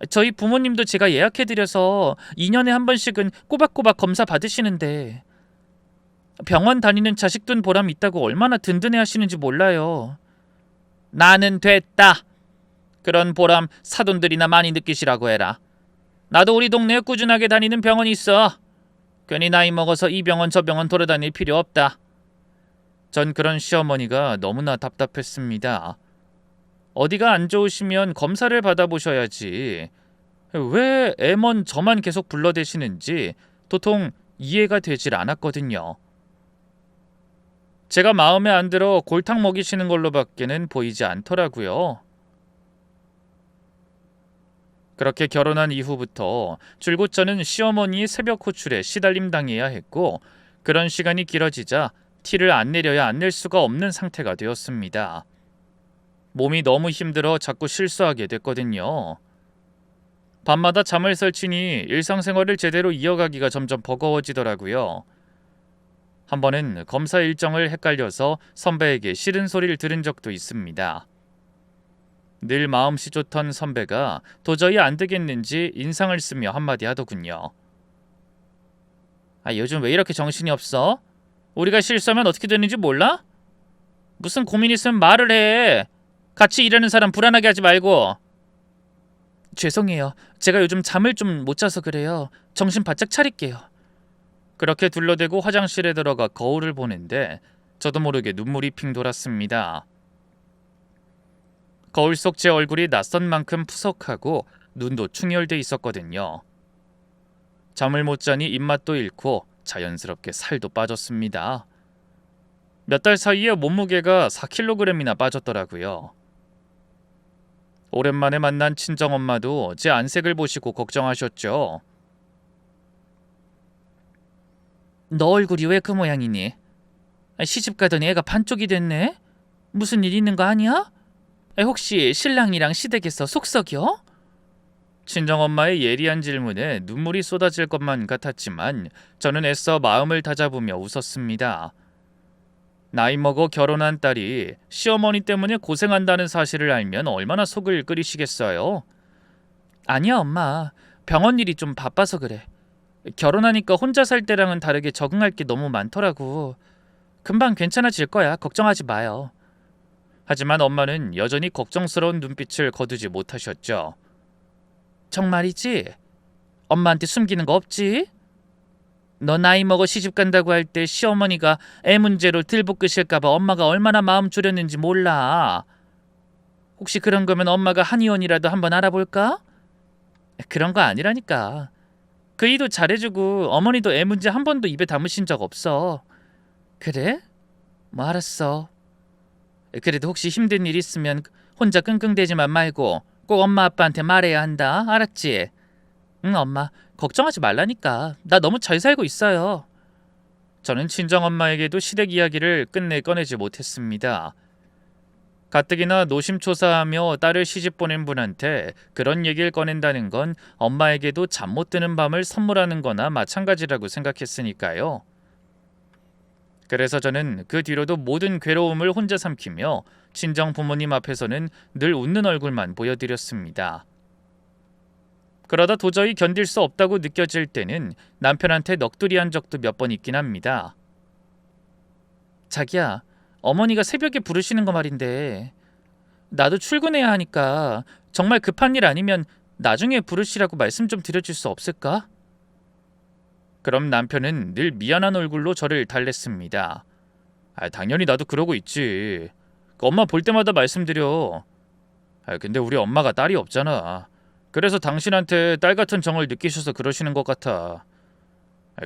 저희 부모님도 제가 예약해드려서 2년에 한 번씩은 꼬박꼬박 검사 받으시는데 병원 다니는 자식 둔 보람 있다고 얼마나 든든해 하시는지 몰라요. 나는 됐다. 그런 보람 사돈들이나 많이 느끼시라고 해라. 나도 우리 동네에 꾸준하게 다니는 병원이 있어. 괜히 나이 먹어서 이 병원 저 병원 돌아다닐 필요 없다. 전 그런 시어머니가 너무나 답답했습니다. 어디가 안 좋으시면 검사를 받아보셔야지. 왜 애먼 저만 계속 불러대시는지 도통 이해가 되질 않았거든요. 제가 마음에 안 들어 골탕 먹이시는 걸로밖에는 보이지 않더라고요. 그렇게 결혼한 이후부터 줄곧 저는 시어머니의 새벽 호출에 시달림 당해야 했고 그런 시간이 길어지자 티를 안 내려야 안 낼 수가 없는 상태가 되었습니다. 몸이 너무 힘들어 자꾸 실수하게 됐거든요. 밤마다 잠을 설치니 일상생활을 제대로 이어가기가 점점 버거워지더라고요. 한 번은 검사 일정을 헷갈려서 선배에게 싫은 소리를 들은 적도 있습니다. 늘 마음씨 좋던 선배가 도저히 안 되겠는지 인상을 쓰며 한마디 하더군요. 요즘 왜 이렇게 정신이 없어? 우리가 실수하면 어떻게 되는지 몰라? 무슨 고민 있으면 말을 해. 같이 일하는 사람 불안하게 하지 말고. 죄송해요. 제가 요즘 잠을 좀 못 자서 그래요. 정신 바짝 차릴게요. 그렇게 둘러대고 화장실에 들어가 거울을 보는데 저도 모르게 눈물이 핑 돌았습니다. 거울 속 제 얼굴이 낯선 만큼 푸석하고 눈도 충혈돼 있었거든요. 잠을 못 자니 입맛도 잃고 자연스럽게 살도 빠졌습니다. 몇 달 사이에 몸무게가 4kg이나 빠졌더라고요. 오랜만에 만난 친정엄마도 제 안색을 보시고 걱정하셨죠. 너 얼굴이 왜 그 모양이니? 시집 가더니 애가 반쪽이 됐네? 무슨 일 있는 거 아니야? 혹시 신랑이랑 시댁에서 속썩여? 친정엄마의 예리한 질문에 눈물이 쏟아질 것만 같았지만 저는 애써 마음을 다잡으며 웃었습니다. 나이 먹어 결혼한 딸이 시어머니 때문에 고생한다는 사실을 알면 얼마나 속을 끓이시겠어요? 아니야 엄마. 병원 일이 좀 바빠서 그래. 결혼하니까 혼자 살 때랑은 다르게 적응할 게 너무 많더라고. 금방 괜찮아질 거야. 걱정하지 마요. 하지만 엄마는 여전히 걱정스러운 눈빛을 거두지 못하셨죠. 정말이지? 엄마한테 숨기는 거 없지? 너 나이 먹어 시집 간다고 할 때 시어머니가 애 문제로 들볶으실까 봐 엄마가 얼마나 마음 졸였는지 몰라. 혹시 그런 거면 엄마가 한의원이라도 한번 알아볼까? 그런 거 아니라니까. 그 일도 잘해주고 어머니도 애 문제 한 번도 입에 담으신 적 없어. 그래? 뭐 알았어. 그래도 혹시 힘든 일 있으면 혼자 끙끙대지만 말고 꼭 엄마 아빠한테 말해야 한다. 알았지? 응 엄마. 걱정하지 말라니까. 나 너무 잘 살고 있어요. 저는 친정엄마에게도 시댁 이야기를 끝내 꺼내지 못했습니다. 가뜩이나 노심초사하며 딸을 시집 보낸 분한테 그런 얘기를 꺼낸다는 건 엄마에게도 잠 못 드는 밤을 선물하는 거나 마찬가지라고 생각했으니까요. 그래서 저는 그 뒤로도 모든 괴로움을 혼자 삼키며 친정 부모님 앞에서는 늘 웃는 얼굴만 보여드렸습니다. 그러다 도저히 견딜 수 없다고 느껴질 때는 남편한테 넋두리한 적도 몇 번 있긴 합니다. 자기야, 어머니가 새벽에 부르시는 거 말인데 나도 출근해야 하니까 정말 급한 일 아니면 나중에 부르시라고 말씀 좀 드려줄 수 없을까? 그럼 남편은 늘 미안한 얼굴로 저를 달랬습니다. 당연히 나도 그러고 있지. 엄마 볼 때마다 말씀드려. 근데 우리 엄마가 딸이 없잖아. 그래서 당신한테 딸 같은 정을 느끼셔서 그러시는 것 같아.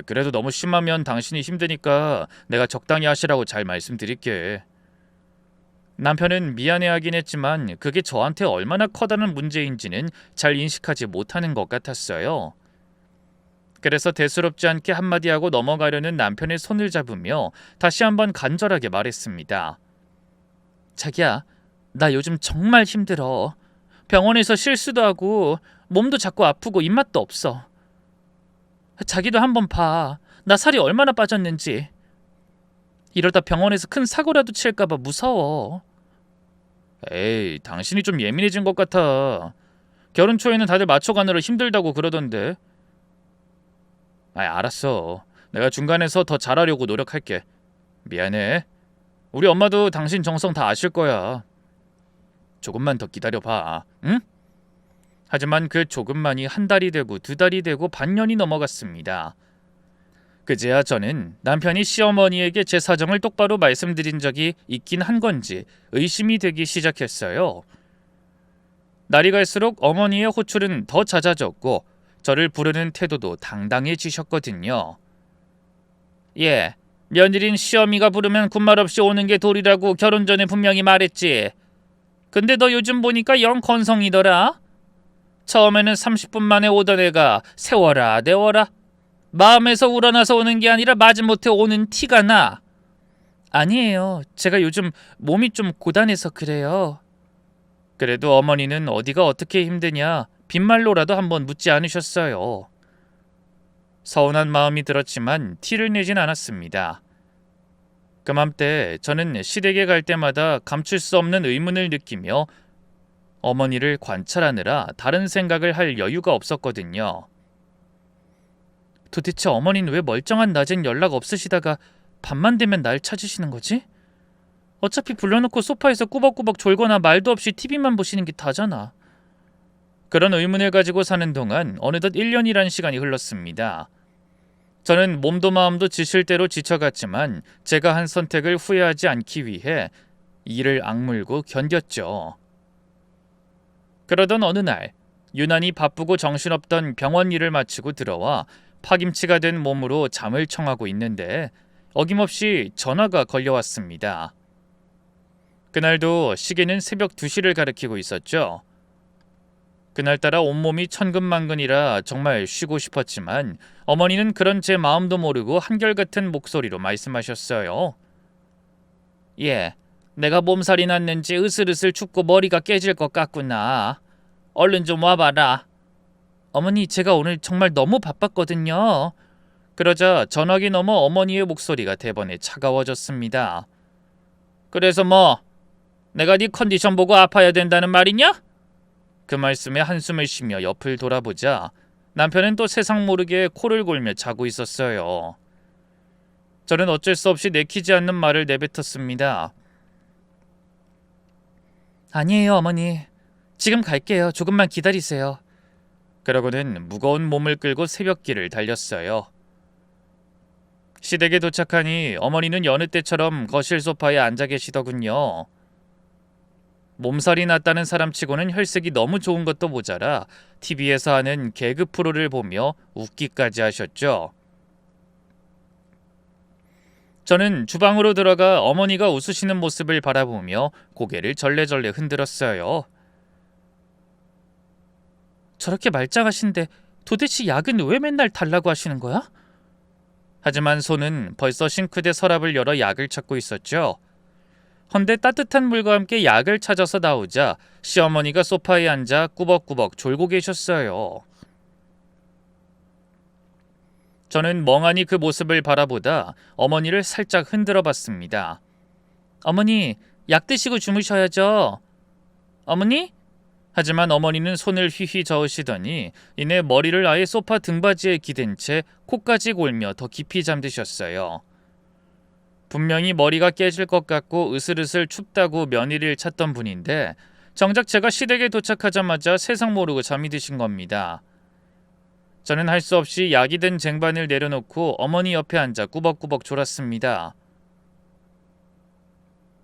그래도 너무 심하면 당신이 힘드니까 내가 적당히 하시라고 잘 말씀드릴게. 남편은 미안해하긴 했지만 그게 저한테 얼마나 커다란 문제인지는 잘 인식하지 못하는 것 같았어요. 그래서 대수롭지 않게 한마디 하고 넘어가려는 남편의 손을 잡으며 다시 한번 간절하게 말했습니다. 자기야, 나 요즘 정말 힘들어. 병원에서 실수도 하고 몸도 자꾸 아프고 입맛도 없어. 자기도 한번 봐. 나 살이 얼마나 빠졌는지. 이러다 병원에서 큰 사고라도 칠까봐 무서워. 에이, 당신이 좀 예민해진 것 같아. 결혼 초에는 다들 맞춰가느라 힘들다고 그러던데. 알았어. 내가 중간에서 더 잘하려고 노력할게. 미안해. 우리 엄마도 당신 정성 다 아실 거야. 조금만 더 기다려봐. 응? 하지만 그 조금만이 한 달이 되고 두 달이 되고 반년이 넘어갔습니다. 그제야 저는 남편이 시어머니에게 제 사정을 똑바로 말씀드린 적이 있긴 한 건지 의심이 되기 시작했어요. 날이 갈수록 어머니의 호출은 더 잦아졌고 저를 부르는 태도도 당당해지셨거든요. 예, 며느린 시어미가 부르면 군말 없이 오는 게 도리라고 결혼 전에 분명히 말했지. 근데 너 요즘 보니까 영 건성이더라. 처음에는 30분 만에 오던 애가 세워라 내워라. 마음에서 우러나서 오는 게 아니라 마지못해 오는 티가 나. 아니에요. 제가 요즘 몸이 좀 고단해서 그래요. 그래도 어머니는 어디가 어떻게 힘드냐 빈말로라도 한번 묻지 않으셨어요. 서운한 마음이 들었지만 티를 내진 않았습니다. 그맘때 저는 시댁에 갈 때마다 감출 수 없는 의문을 느끼며 어머니를 관찰하느라 다른 생각을 할 여유가 없었거든요. 도대체 어머니는 왜 멀쩡한 낮엔 연락 없으시다가 밤만 되면 날 찾으시는 거지? 어차피 불러놓고 소파에서 꾸벅꾸벅 졸거나 말도 없이 TV만 보시는 게 다잖아. 그런 의문을 가지고 사는 동안 어느덧 1년이란 시간이 흘렀습니다. 저는 몸도 마음도 지칠 대로 지쳐갔지만 제가 한 선택을 후회하지 않기 위해 이를 악물고 견뎠죠. 그러던 어느 날 유난히 바쁘고 정신없던 병원 일을 마치고 들어와 파김치가 된 몸으로 잠을 청하고 있는데 어김없이 전화가 걸려왔습니다. 그날도 시계는 새벽 2시를 가리키고 있었죠. 그날따라 온몸이 천근만근이라 정말 쉬고 싶었지만 어머니는 그런 제 마음도 모르고 한결같은 목소리로 말씀하셨어요. 예, 내가 몸살이 났는지 으슬으슬 춥고 머리가 깨질 것 같구나. 얼른 좀 와봐라. 어머니, 제가 오늘 정말 너무 바빴거든요. 그러자 전화기 너머 어머니의 목소리가 대번에 차가워졌습니다. 그래서 뭐? 내가 네 컨디션 보고 아파야 된다는 말이냐? 그 말씀에 한숨을 쉬며 옆을 돌아보자 남편은 또 세상 모르게 코를 골며 자고 있었어요. 저는 어쩔 수 없이 내키지 않는 말을 내뱉었습니다. 아니에요, 어머니. 지금 갈게요. 조금만 기다리세요. 그러고는 무거운 몸을 끌고 새벽길을 달렸어요. 시댁에 도착하니 어머니는 여느 때처럼 거실 소파에 앉아 계시더군요. 몸살이 났다는 사람치고는 혈색이 너무 좋은 것도 모자라 TV에서 하는 개그 프로를 보며 웃기까지 하셨죠. 저는 주방으로 들어가 어머니가 웃으시는 모습을 바라보며 고개를 절레절레 흔들었어요. 저렇게 말짱하신데 도대체 약은 왜 맨날 달라고 하시는 거야? 하지만 손은 벌써 싱크대 서랍을 열어 약을 찾고 있었죠. 헌데 따뜻한 물과 함께 약을 찾아서 나오자 시어머니가 소파에 앉아 꾸벅꾸벅 졸고 계셨어요. 저는 멍하니 그 모습을 바라보다 어머니를 살짝 흔들어 봤습니다. 어머니, 약 드시고 주무셔야죠. 어머니? 하지만 어머니는 손을 휘휘 저으시더니 이내 머리를 아예 소파 등받이에 기댄 채 코까지 골며 더 깊이 잠드셨어요. 분명히 머리가 깨질 것 같고 으슬으슬 춥다고 면의를 찾던 분인데 정작 제가 시댁에 도착하자마자 세상 모르고 잠이 드신 겁니다. 저는 할 수 없이 약이 든 쟁반을 내려놓고 어머니 옆에 앉아 꾸벅꾸벅 졸았습니다.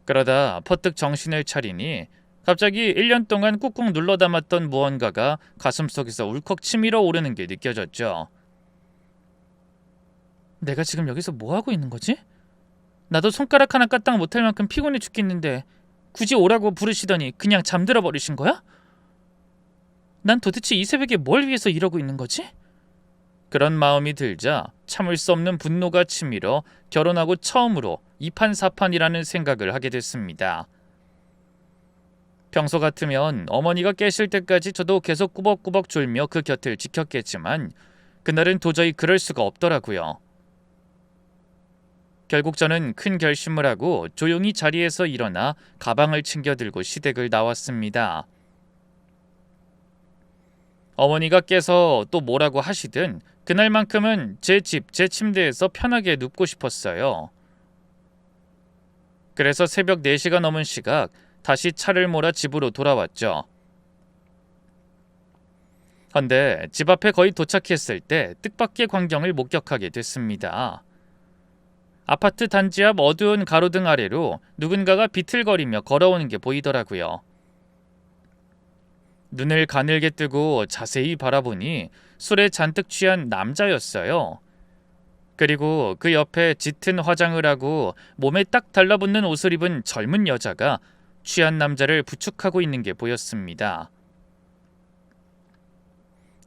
그러다 퍼뜩 정신을 차리니 갑자기 1년 동안 꾹꾹 눌러 담았던 무언가가 가슴속에서 울컥 치밀어 오르는 게 느껴졌죠. 내가 지금 여기서 뭐하고 있는 거지? 나도 손가락 하나 까딱 못할 만큼 피곤해 죽겠는데 굳이 오라고 부르시더니 그냥 잠들어 버리신 거야? 난 도대체 이 새벽에 뭘 위해서 이러고 있는 거지? 그런 마음이 들자 참을 수 없는 분노가 치밀어 결혼하고 처음으로 이판사판이라는 생각을 하게 됐습니다. 평소 같으면 어머니가 깨실 때까지 저도 계속 꾸벅꾸벅 졸며 그 곁을 지켰겠지만 그날은 도저히 그럴 수가 없더라고요. 결국 저는 큰 결심을 하고 조용히 자리에서 일어나 가방을 챙겨들고 시댁을 나왔습니다. 어머니가 깨서 또 뭐라고 하시든 그날만큼은 제 집, 제 침대에서 편하게 눕고 싶었어요. 그래서 새벽 4시가 넘은 시각 다시 차를 몰아 집으로 돌아왔죠. 헌데 집 앞에 거의 도착했을 때 뜻밖의 광경을 목격하게 됐습니다. 아파트 단지 앞 어두운 가로등 아래로 누군가가 비틀거리며 걸어오는 게 보이더라고요. 눈을 가늘게 뜨고 자세히 바라보니 술에 잔뜩 취한 남자였어요. 그리고 그 옆에 짙은 화장을 하고 몸에 딱 달라붙는 옷을 입은 젊은 여자가 취한 남자를 부축하고 있는 게 보였습니다.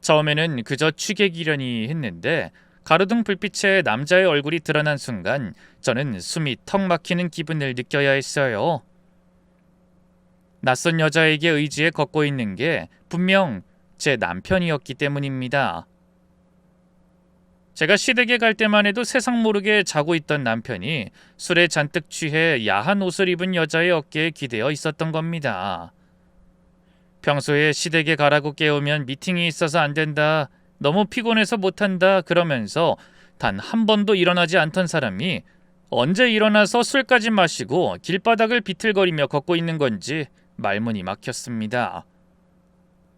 처음에는 그저 취객이려니 했는데 가로등 불빛에 남자의 얼굴이 드러난 순간 저는 숨이 턱 막히는 기분을 느껴야 했어요. 낯선 여자에게 의지해 걷고 있는 게 분명 제 남편이었기 때문입니다. 제가 시댁에 갈 때만 해도 세상 모르게 자고 있던 남편이 술에 잔뜩 취해 야한 옷을 입은 여자의 어깨에 기대어 있었던 겁니다. 평소에 시댁에 가라고 깨우면 미팅이 있어서 안 된다, 너무 피곤해서 못한다 그러면서 단 한 번도 일어나지 않던 사람이 언제 일어나서 술까지 마시고 길바닥을 비틀거리며 걷고 있는 건지 말문이 막혔습니다.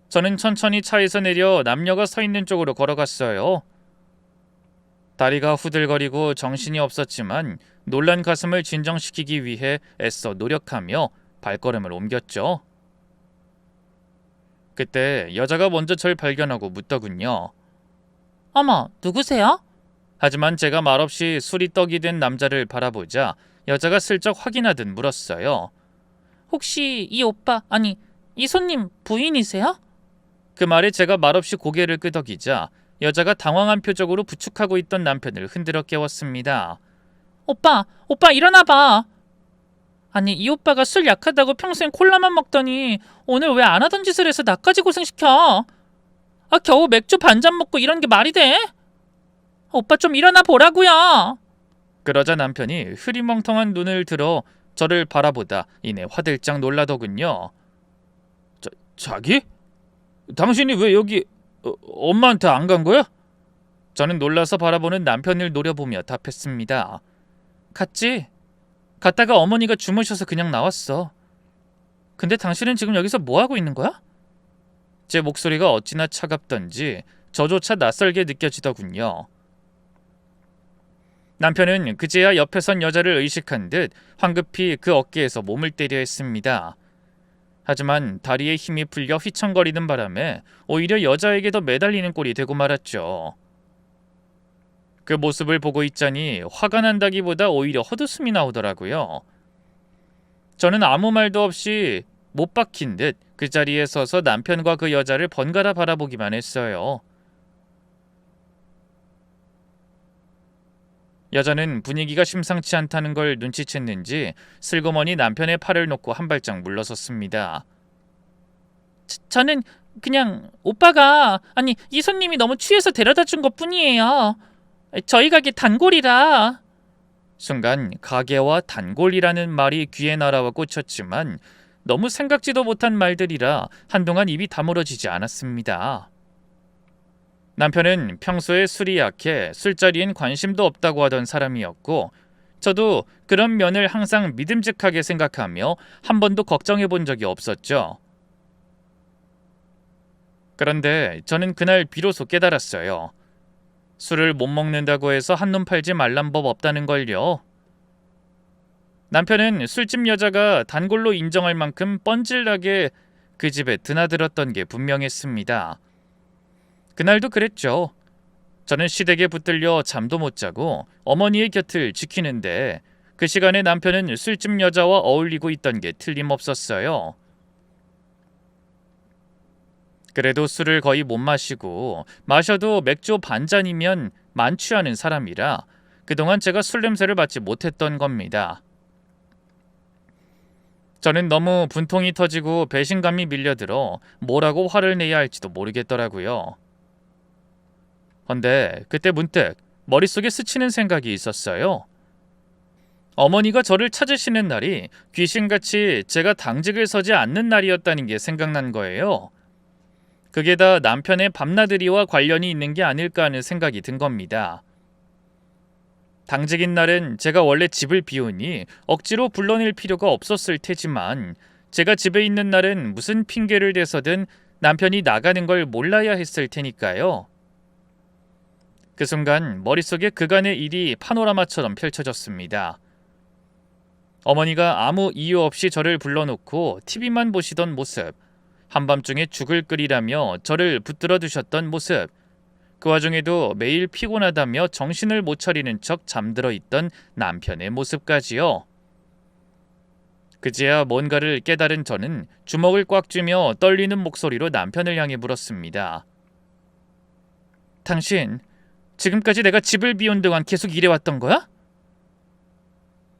저는 천천히 차에서 내려 남녀가 서 있는 쪽으로 걸어갔어요. 다리가 후들거리고 정신이 없었지만 놀란 가슴을 진정시키기 위해 애써 노력하며 발걸음을 옮겼죠. 그때 여자가 먼저 절 발견하고 묻더군요. 어머, 누구세요? 하지만 제가 말없이 술이 떡이 된 남자를 바라보자 여자가 슬쩍 확인하듯 물었어요. 혹시 이 오빠, 아니 이 손님 부인이세요? 그 말에 제가 말없이 고개를 끄덕이자 여자가 당황한 표정으로 부축하고 있던 남편을 흔들어 깨웠습니다. 오빠 일어나봐. 아니 이 오빠가 술 약하다고 평소엔 콜라만 먹더니 오늘 왜 안 하던 짓을 해서 나까지 고생시켜? 겨우 맥주 반잔 먹고 이런 게 말이 돼? 오빠 좀 일어나 보라고요. 그러자 남편이 흐리멍텅한 눈을 들어 저를 바라보다 이내 화들짝 놀라더군요. 자기? 당신이 왜 여기 엄마한테 안 간 거야? 저는 놀라서 바라보는 남편을 노려보며 답했습니다. 갔지. 갔다가 어머니가 주무셔서 그냥 나왔어. 근데 당신은 지금 여기서 뭐하고 있는 거야? 제 목소리가 어찌나 차갑던지 저조차 낯설게 느껴지더군요. 남편은 그제야 옆에 선 여자를 의식한 듯 황급히 그 어깨에서 몸을 때려 했습니다. 하지만 다리에 힘이 풀려 휘청거리는 바람에 오히려 여자에게 더 매달리는 꼴이 되고 말았죠. 그 모습을 보고 있자니 화가 난다기보다 오히려 헛웃음이 나오더라고요. 저는 아무 말도 없이 못 박힌 듯 그 자리에 서서 남편과 그 여자를 번갈아 바라보기만 했어요. 여자는 분위기가 심상치 않다는 걸 눈치챘는지 슬그머니 남편의 팔을 놓고 한 발짝 물러섰습니다. 저는 그냥 오빠가, 아니 이 손님이 너무 취해서 데려다 준 것뿐이에요. 저희 가게 단골이라. 순간 가게와 단골이라는 말이 귀에 날아와 꽂혔지만 너무 생각지도 못한 말들이라 한동안 입이 다물어지지 않았습니다. 남편은 평소에 술이 약해 술자리엔 관심도 없다고 하던 사람이었고 저도 그런 면을 항상 믿음직하게 생각하며 한 번도 걱정해 본 적이 없었죠. 그런데 저는 그날 비로소 깨달았어요. 술을 못 먹는다고 해서 한눈 팔지 말란 법 없다는 걸요. 남편은 술집 여자가 단골로 인정할 만큼 뻔질나게 그 집에 드나들었던 게 분명했습니다. 그날도 그랬죠. 저는 시댁에 붙들려 잠도 못 자고 어머니의 곁을 지키는데 그 시간에 남편은 술집 여자와 어울리고 있던 게 틀림없었어요. 그래도 술을 거의 못 마시고 마셔도 맥주 반잔이면 만취하는 사람이라 그동안 제가 술 냄새를 맡지 못했던 겁니다. 저는 너무 분통이 터지고 배신감이 밀려들어 뭐라고 화를 내야 할지도 모르겠더라고요. 헌데 그때 문득 머릿속에 스치는 생각이 있었어요. 어머니가 저를 찾으시는 날이 귀신같이 제가 당직을 서지 않는 날이었다는 게 생각난 거예요. 그게 다 남편의 밤나들이와 관련이 있는 게 아닐까 하는 생각이 든 겁니다. 당직인 날은 제가 원래 집을 비우니 억지로 불러낼 필요가 없었을 테지만 제가 집에 있는 날은 무슨 핑계를 대서든 남편이 나가는 걸 몰라야 했을 테니까요. 그 순간 머릿속에 그간의 일이 파노라마처럼 펼쳐졌습니다. 어머니가 아무 이유 없이 저를 불러놓고 TV만 보시던 모습, 한밤중에 죽을 끓이라며 저를 붙들어 두셨던 모습, 그 와중에도 매일 피곤하다며 정신을 못 차리는 척 잠들어 있던 남편의 모습까지요. 그제야 뭔가를 깨달은 저는 주먹을 꽉 쥐며 떨리는 목소리로 남편을 향해 물었습니다. 당신, 지금까지 내가 집을 비운 동안 계속 일해왔던 거야?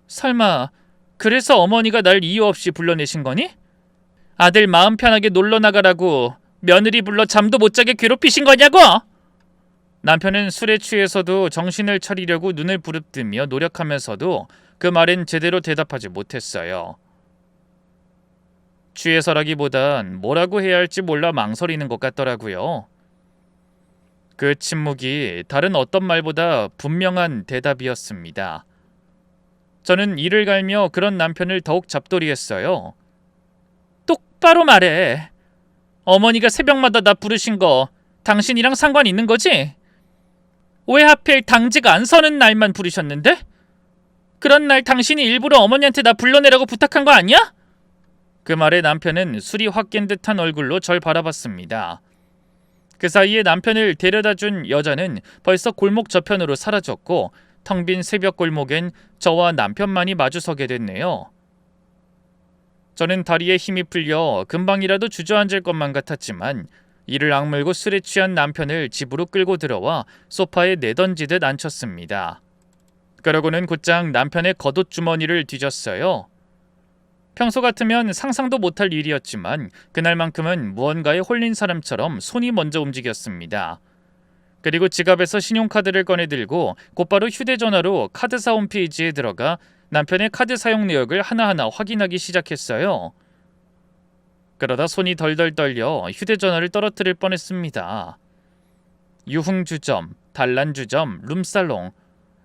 설마 그래서 어머니가 날 이유 없이 불러내신 거니? 아들 마음 편하게 놀러 나가라고 며느리 불러 잠도 못 자게 괴롭히신 거냐고! 남편은 술에 취해서도 정신을 차리려고 눈을 부릅뜨며 노력하면서도 그 말엔 제대로 대답하지 못했어요. 취해서라기보단 뭐라고 해야 할지 몰라 망설이는 것 같더라고요. 그 침묵이 다른 어떤 말보다 분명한 대답이었습니다. 저는 이를 갈며 그런 남편을 더욱 잡돌이했어요. 똑바로 말해. 어머니가 새벽마다 나 부르신 거 당신이랑 상관 있는 거지? 왜 하필 당직 안 서는 날만 부르셨는데? 그런 날 당신이 일부러 어머니한테 나 불러내라고 부탁한 거 아니야? 그 말에 남편은 술이 확 깬 듯한 얼굴로 절 바라봤습니다. 그 사이에 남편을 데려다준 여자는 벌써 골목 저편으로 사라졌고 텅 빈 새벽 골목엔 저와 남편만이 마주서게 됐네요. 저는 다리에 힘이 풀려 금방이라도 주저앉을 것만 같았지만 이를 악물고 술에 취한 남편을 집으로 끌고 들어와 소파에 내던지듯 앉혔습니다. 그러고는 곧장 남편의 겉옷 주머니를 뒤졌어요. 평소 같으면 상상도 못할 일이었지만 그날만큼은 무언가에 홀린 사람처럼 손이 먼저 움직였습니다. 그리고 지갑에서 신용카드를 꺼내들고 곧바로 휴대전화로 카드사 홈페이지에 들어가 남편의 카드 사용 내역을 하나하나 확인하기 시작했어요. 그러다 손이 덜덜 떨려 휴대전화를 떨어뜨릴 뻔했습니다. 유흥주점, 단란주점, 룸살롱,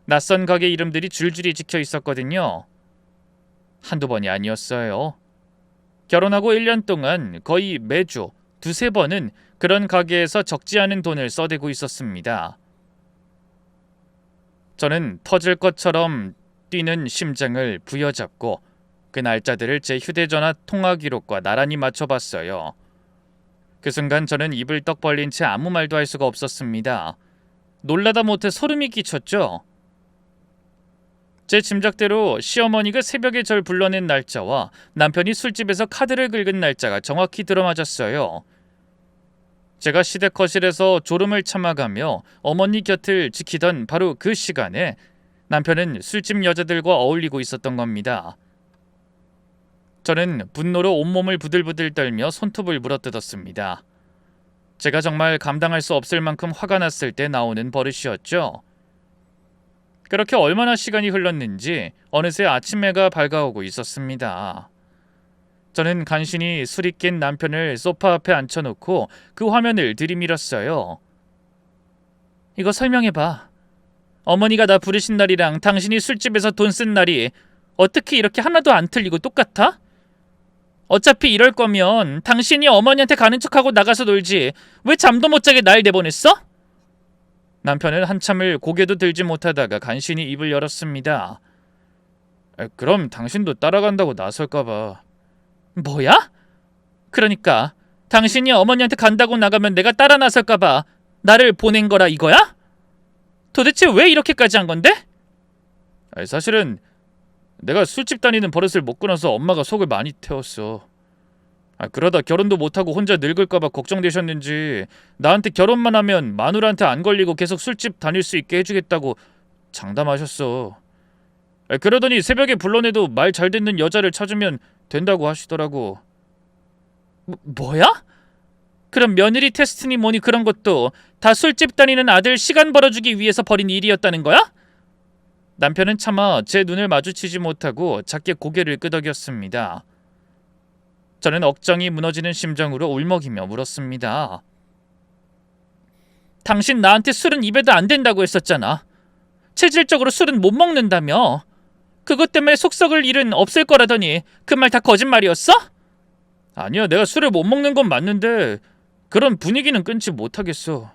낯선 가게 이름들이 줄줄이 찍혀 있었거든요. 한두 번이 아니었어요. 결혼하고 1년 동안 거의 매주 두세 번은 그런 가게에서 적지 않은 돈을 써대고 있었습니다. 저는 터질 것처럼 뛰는 심장을 부여잡고 그 날짜들을 제 휴대전화 통화 기록과 나란히 맞춰봤어요. 그 순간 저는 입을 떡 벌린 채 아무 말도 할 수가 없었습니다. 놀라다 못해 소름이 끼쳤죠. 제 짐작대로 시어머니가 새벽에 절 불러낸 날짜와 남편이 술집에서 카드를 긁은 날짜가 정확히 들어맞았어요. 제가 시댁 거실에서 졸음을 참아가며 어머니 곁을 지키던 바로 그 시간에 남편은 술집 여자들과 어울리고 있었던 겁니다. 저는 분노로 온몸을 부들부들 떨며 손톱을 물어뜯었습니다. 제가 정말 감당할 수 없을 만큼 화가 났을 때 나오는 버릇이었죠. 그렇게 얼마나 시간이 흘렀는지 어느새 아침 해가 밝아오고 있었습니다. 저는 간신히 술이 깬 남편을 소파 앞에 앉혀놓고 그 화면을 들이밀었어요. 이거 설명해봐. 어머니가 나 부르신 날이랑 당신이 술집에서 돈 쓴 날이 어떻게 이렇게 하나도 안 틀리고 똑같아? 어차피 이럴 거면 당신이 어머니한테 가는 척하고 나가서 놀지 왜 잠도 못 자게 날 내보냈어? 남편은 한참을 고개도 들지 못하다가 간신히 입을 열었습니다. 그럼 당신도 따라간다고 나설까봐. 뭐야? 그러니까 당신이 어머니한테 간다고 나가면 내가 따라 나설까봐 나를 보낸 거라 이거야? 도대체 왜 이렇게까지 한 건데? 사실은 내가 술집 다니는 버릇을 못 끊어서 엄마가 속을 많이 태웠어. 그러다 결혼도 못하고 혼자 늙을까봐 걱정되셨는지 나한테 결혼만 하면 마누라한테 안 걸리고 계속 술집 다닐 수 있게 해주겠다고 장담하셨어. 그러더니 새벽에 불러내도 말 잘 듣는 여자를 찾으면 된다고 하시더라고. 뭐야? 그럼 며느리 테스트니 뭐니 그런 것도 다 술집 다니는 아들 시간 벌어주기 위해서 벌인 일이었다는 거야? 남편은 차마 제 눈을 마주치지 못하고 작게 고개를 끄덕였습니다. 저는 억장이 무너지는 심정으로 울먹이며 물었습니다. 당신 나한테 술은 입에도 안 된다고 했었잖아. 체질적으로 술은 못 먹는다며. 그것 때문에 속 썩을 일은 없을 거라더니 그 말 다 거짓말이었어? 아니야, 내가 술을 못 먹는 건 맞는데 그런 분위기는 끊지 못하겠어.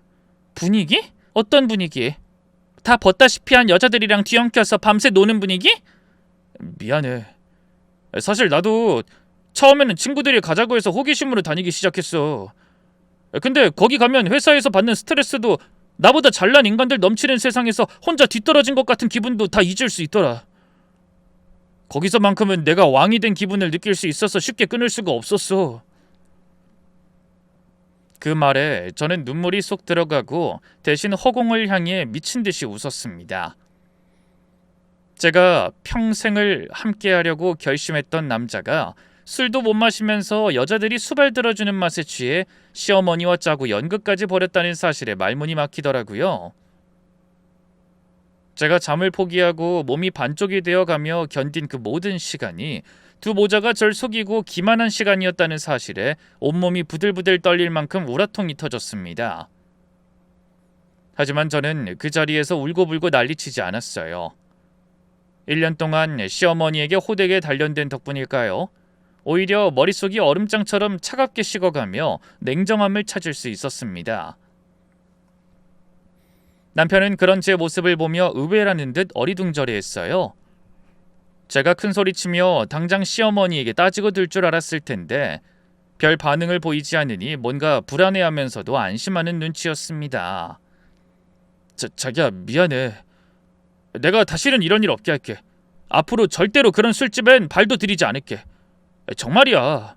분위기? 어떤 분위기? 다 벗다시피 한 여자들이랑 뒤엉켜서 밤새 노는 분위기? 미안해. 사실 나도 처음에는 친구들이 가자고 해서 호기심으로 다니기 시작했어. 근데 거기 가면 회사에서 받는 스트레스도 나보다 잘난 인간들 넘치는 세상에서 혼자 뒤떨어진 것 같은 기분도 다 잊을 수 있더라. 거기서만큼은 내가 왕이 된 기분을 느낄 수 있어서 쉽게 끊을 수가 없었어. 그 말에 저는 눈물이 쏙 들어가고 대신 허공을 향해 미친 듯이 웃었습니다. 제가 평생을 함께하려고 결심했던 남자가 술도 못 마시면서 여자들이 수발 들어주는 맛에 취해 시어머니와 짜고 연극까지 벌였다는 사실에 말문이 막히더라고요. 제가 잠을 포기하고 몸이 반쪽이 되어가며 견딘 그 모든 시간이 두 모자가 절 속이고 기만한 시간이었다는 사실에 온몸이 부들부들 떨릴 만큼 우라통이 터졌습니다. 하지만 저는 그 자리에서 울고불고 난리치지 않았어요. 1년 동안 시어머니에게 호되게 단련된 덕분일까요? 오히려 머릿속이 얼음장처럼 차갑게 식어가며 냉정함을 찾을 수 있었습니다. 남편은 그런 제 모습을 보며 의외라는 듯 어리둥절해했어요. 제가 큰소리치며 당장 시어머니에게 따지고 들 줄 알았을 텐데 별 반응을 보이지 않으니 뭔가 불안해하면서도 안심하는 눈치였습니다. 자기야, 미안해. 내가 다시는 이런 일 없게 할게. 앞으로 절대로 그런 술집엔 발도 들이지 않을게. 정말이야.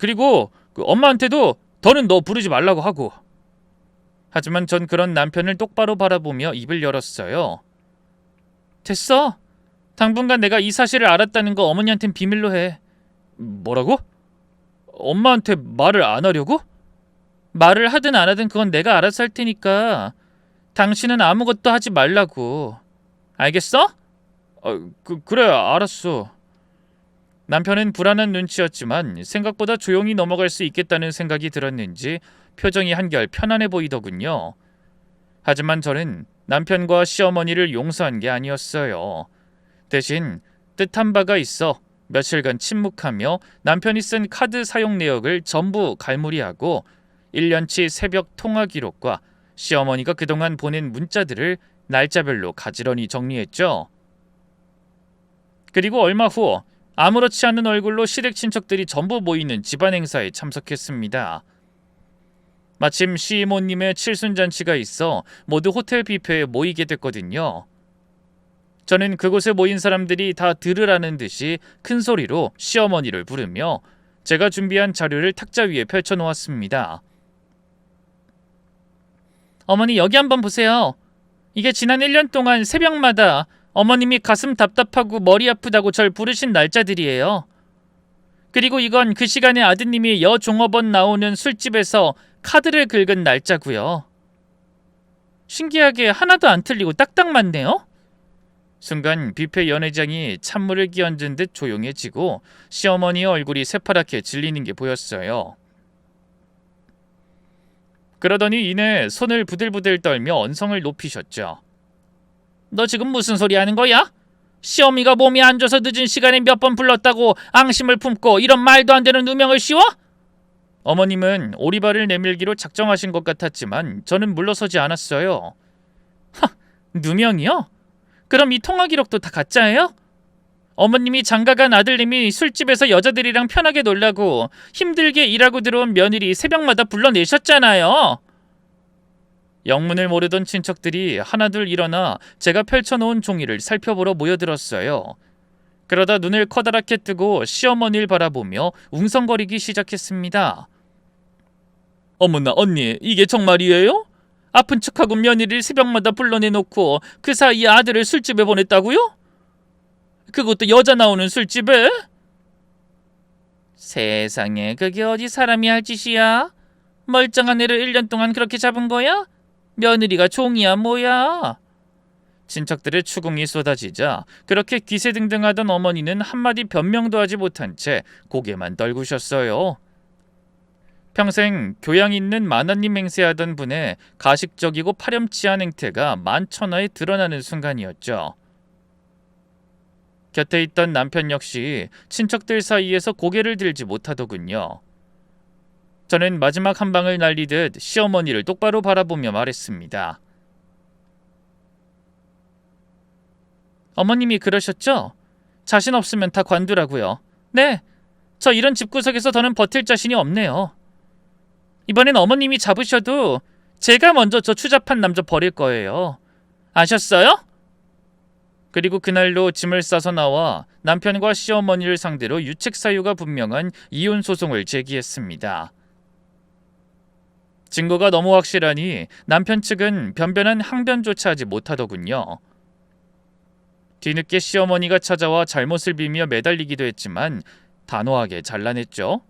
그리고 엄마한테도 더는 너 부르지 말라고 하고. 하지만 전 그런 남편을 똑바로 바라보며 입을 열었어요. 됐어. 당분간 내가 이 사실을 알았다는 거 어머니한텐 비밀로 해. 뭐라고? 엄마한테 말을 안 하려고? 말을 하든 안 하든 그건 내가 알아서 할 테니까 당신은 아무것도 하지 말라고. 알겠어? 그래, 알았어. 남편은 불안한 눈치였지만 생각보다 조용히 넘어갈 수 있겠다는 생각이 들었는지 표정이 한결 편안해 보이더군요. 하지만 저는 남편과 시어머니를 용서한 게 아니었어요. 대신 뜻한 바가 있어 며칠간 침묵하며 남편이 쓴 카드 사용 내역을 전부 갈무리하고 1년치 새벽 통화 기록과 시어머니가 그동안 보낸 문자들을 날짜별로 가지런히 정리했죠. 그리고 얼마 후 아무렇지 않은 얼굴로 시댁 친척들이 전부 모이는 집안 행사에 참석했습니다. 마침 시이모님의 칠순잔치가 있어 모두 호텔 뷔페에 모이게 됐거든요. 저는 그곳에 모인 사람들이 다 들으라는 듯이 큰 소리로 시어머니를 부르며 제가 준비한 자료를 탁자 위에 펼쳐놓았습니다. 어머니, 여기 한번 보세요. 이게 지난 1년 동안 새벽마다 어머님이 가슴 답답하고 머리 아프다고 절 부르신 날짜들이에요. 그리고 이건 그 시간에 아드님이 여종업원 나오는 술집에서 카드를 긁은 날짜고요. 신기하게 하나도 안 틀리고 딱딱 맞네요. 순간 뷔페 연회장이 찬물을 끼얹은 듯 조용해지고 시어머니의 얼굴이 새파랗게 질리는 게 보였어요. 그러더니 이내 손을 부들부들 떨며 언성을 높이셨죠. 너 지금 무슨 소리 하는 거야? 시어미가 몸이 안 좋아서 늦은 시간에 몇 번 불렀다고 앙심을 품고 이런 말도 안 되는 누명을 씌워? 어머님은 오리발을 내밀기로 작정하신 것 같았지만 저는 물러서지 않았어요. 하, 누명이요? 그럼 이 통화 기록도 다 가짜예요? 어머님이 장가간 아들님이 술집에서 여자들이랑 편하게 놀라고 힘들게 일하고 들어온 며느리 새벽마다 불러내셨잖아요. 영문을 모르던 친척들이 하나둘 일어나 제가 펼쳐놓은 종이를 살펴보러 모여들었어요. 그러다 눈을 커다랗게 뜨고 시어머니를 바라보며 웅성거리기 시작했습니다. 어머나 언니, 이게 정말이에요? 아픈 척하고 며느리를 새벽마다 불러내놓고 그 사이에 아들을 술집에 보냈다고요? 그것도 여자 나오는 술집에? 세상에, 그게 어디 사람이 할 짓이야? 멀쩡한 애를 1년 동안 그렇게 잡은 거야? 며느리가 종이야 뭐야? 친척들의 추궁이 쏟아지자 그렇게 기세등등하던 어머니는 한마디 변명도 하지 못한 채 고개만 떨구셨어요. 평생 교양 있는 만화님 행세하던 분의 가식적이고 파렴치한 행태가 만천하에 드러나는 순간이었죠. 곁에 있던 남편 역시 친척들 사이에서 고개를 들지 못하더군요. 저는 마지막 한 방을 날리듯 시어머니를 똑바로 바라보며 말했습니다. 어머님이 그러셨죠? 자신 없으면 다 관두라고요. 네, 저 이런 집구석에서 더는 버틸 자신이 없네요. 이번엔 어머님이 잡으셔도 제가 먼저 저 추잡한 남자 버릴 거예요. 아셨어요? 그리고 그날로 짐을 싸서 나와 남편과 시어머니를 상대로 유책 사유가 분명한 이혼 소송을 제기했습니다. 증거가 너무 확실하니 남편 측은 변변한 항변조차 하지 못하더군요. 뒤늦게 시어머니가 찾아와 잘못을 빌며 매달리기도 했지만 단호하게 잘라냈죠.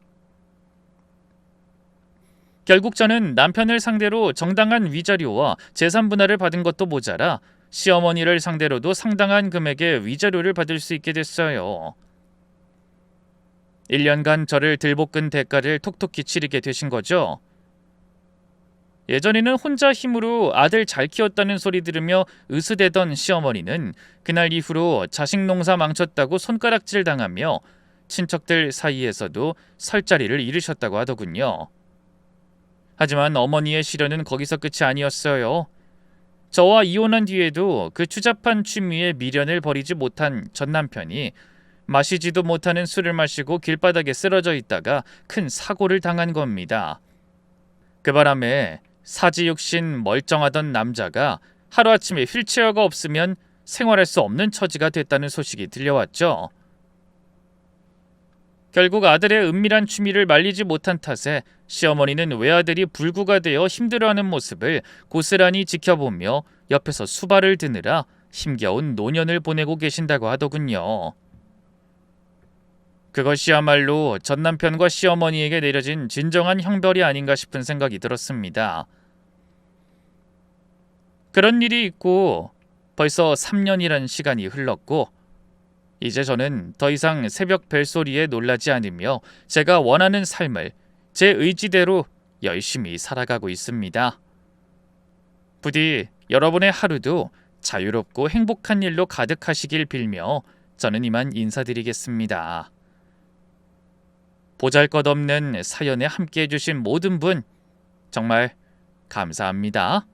결국 저는 남편을 상대로 정당한 위자료와 재산 분할을 받은 것도 모자라 시어머니를 상대로도 상당한 금액의 위자료를 받을 수 있게 됐어요. 1년간 저를 들볶은 대가를 톡톡히 치르게 되신 거죠. 예전에는 혼자 힘으로 아들 잘 키웠다는 소리 들으며 으스대던 시어머니는 그날 이후로 자식 농사 망쳤다고 손가락질 당하며 친척들 사이에서도 설 자리를 잃으셨다고 하더군요. 하지만 어머니의 시련은 거기서 끝이 아니었어요. 저와 이혼한 뒤에도 그 추잡한 취미에 미련을 버리지 못한 전 남편이 마시지도 못하는 술을 마시고 길바닥에 쓰러져 있다가 큰 사고를 당한 겁니다. 그 바람에 사지육신 멀쩡하던 남자가 하루아침에 휠체어가 없으면 생활할 수 없는 처지가 됐다는 소식이 들려왔죠. 결국 아들의 은밀한 취미를 말리지 못한 탓에 시어머니는 외아들이 불구가 되어 힘들어하는 모습을 고스란히 지켜보며 옆에서 수발을 드느라 힘겨운 노년을 보내고 계신다고 하더군요. 그것이야말로 전 남편과 시어머니에게 내려진 진정한 형벌이 아닌가 싶은 생각이 들었습니다. 그런 일이 있고 벌써 3년이란 시간이 흘렀고 이제 저는 더 이상 새벽 벨소리에 놀라지 않으며 제가 원하는 삶을 제 의지대로 열심히 살아가고 있습니다. 부디 여러분의 하루도 자유롭고 행복한 일로 가득하시길 빌며 저는 이만 인사드리겠습니다. 보잘것없는 사연에 함께해 주신 모든 분 정말 감사합니다.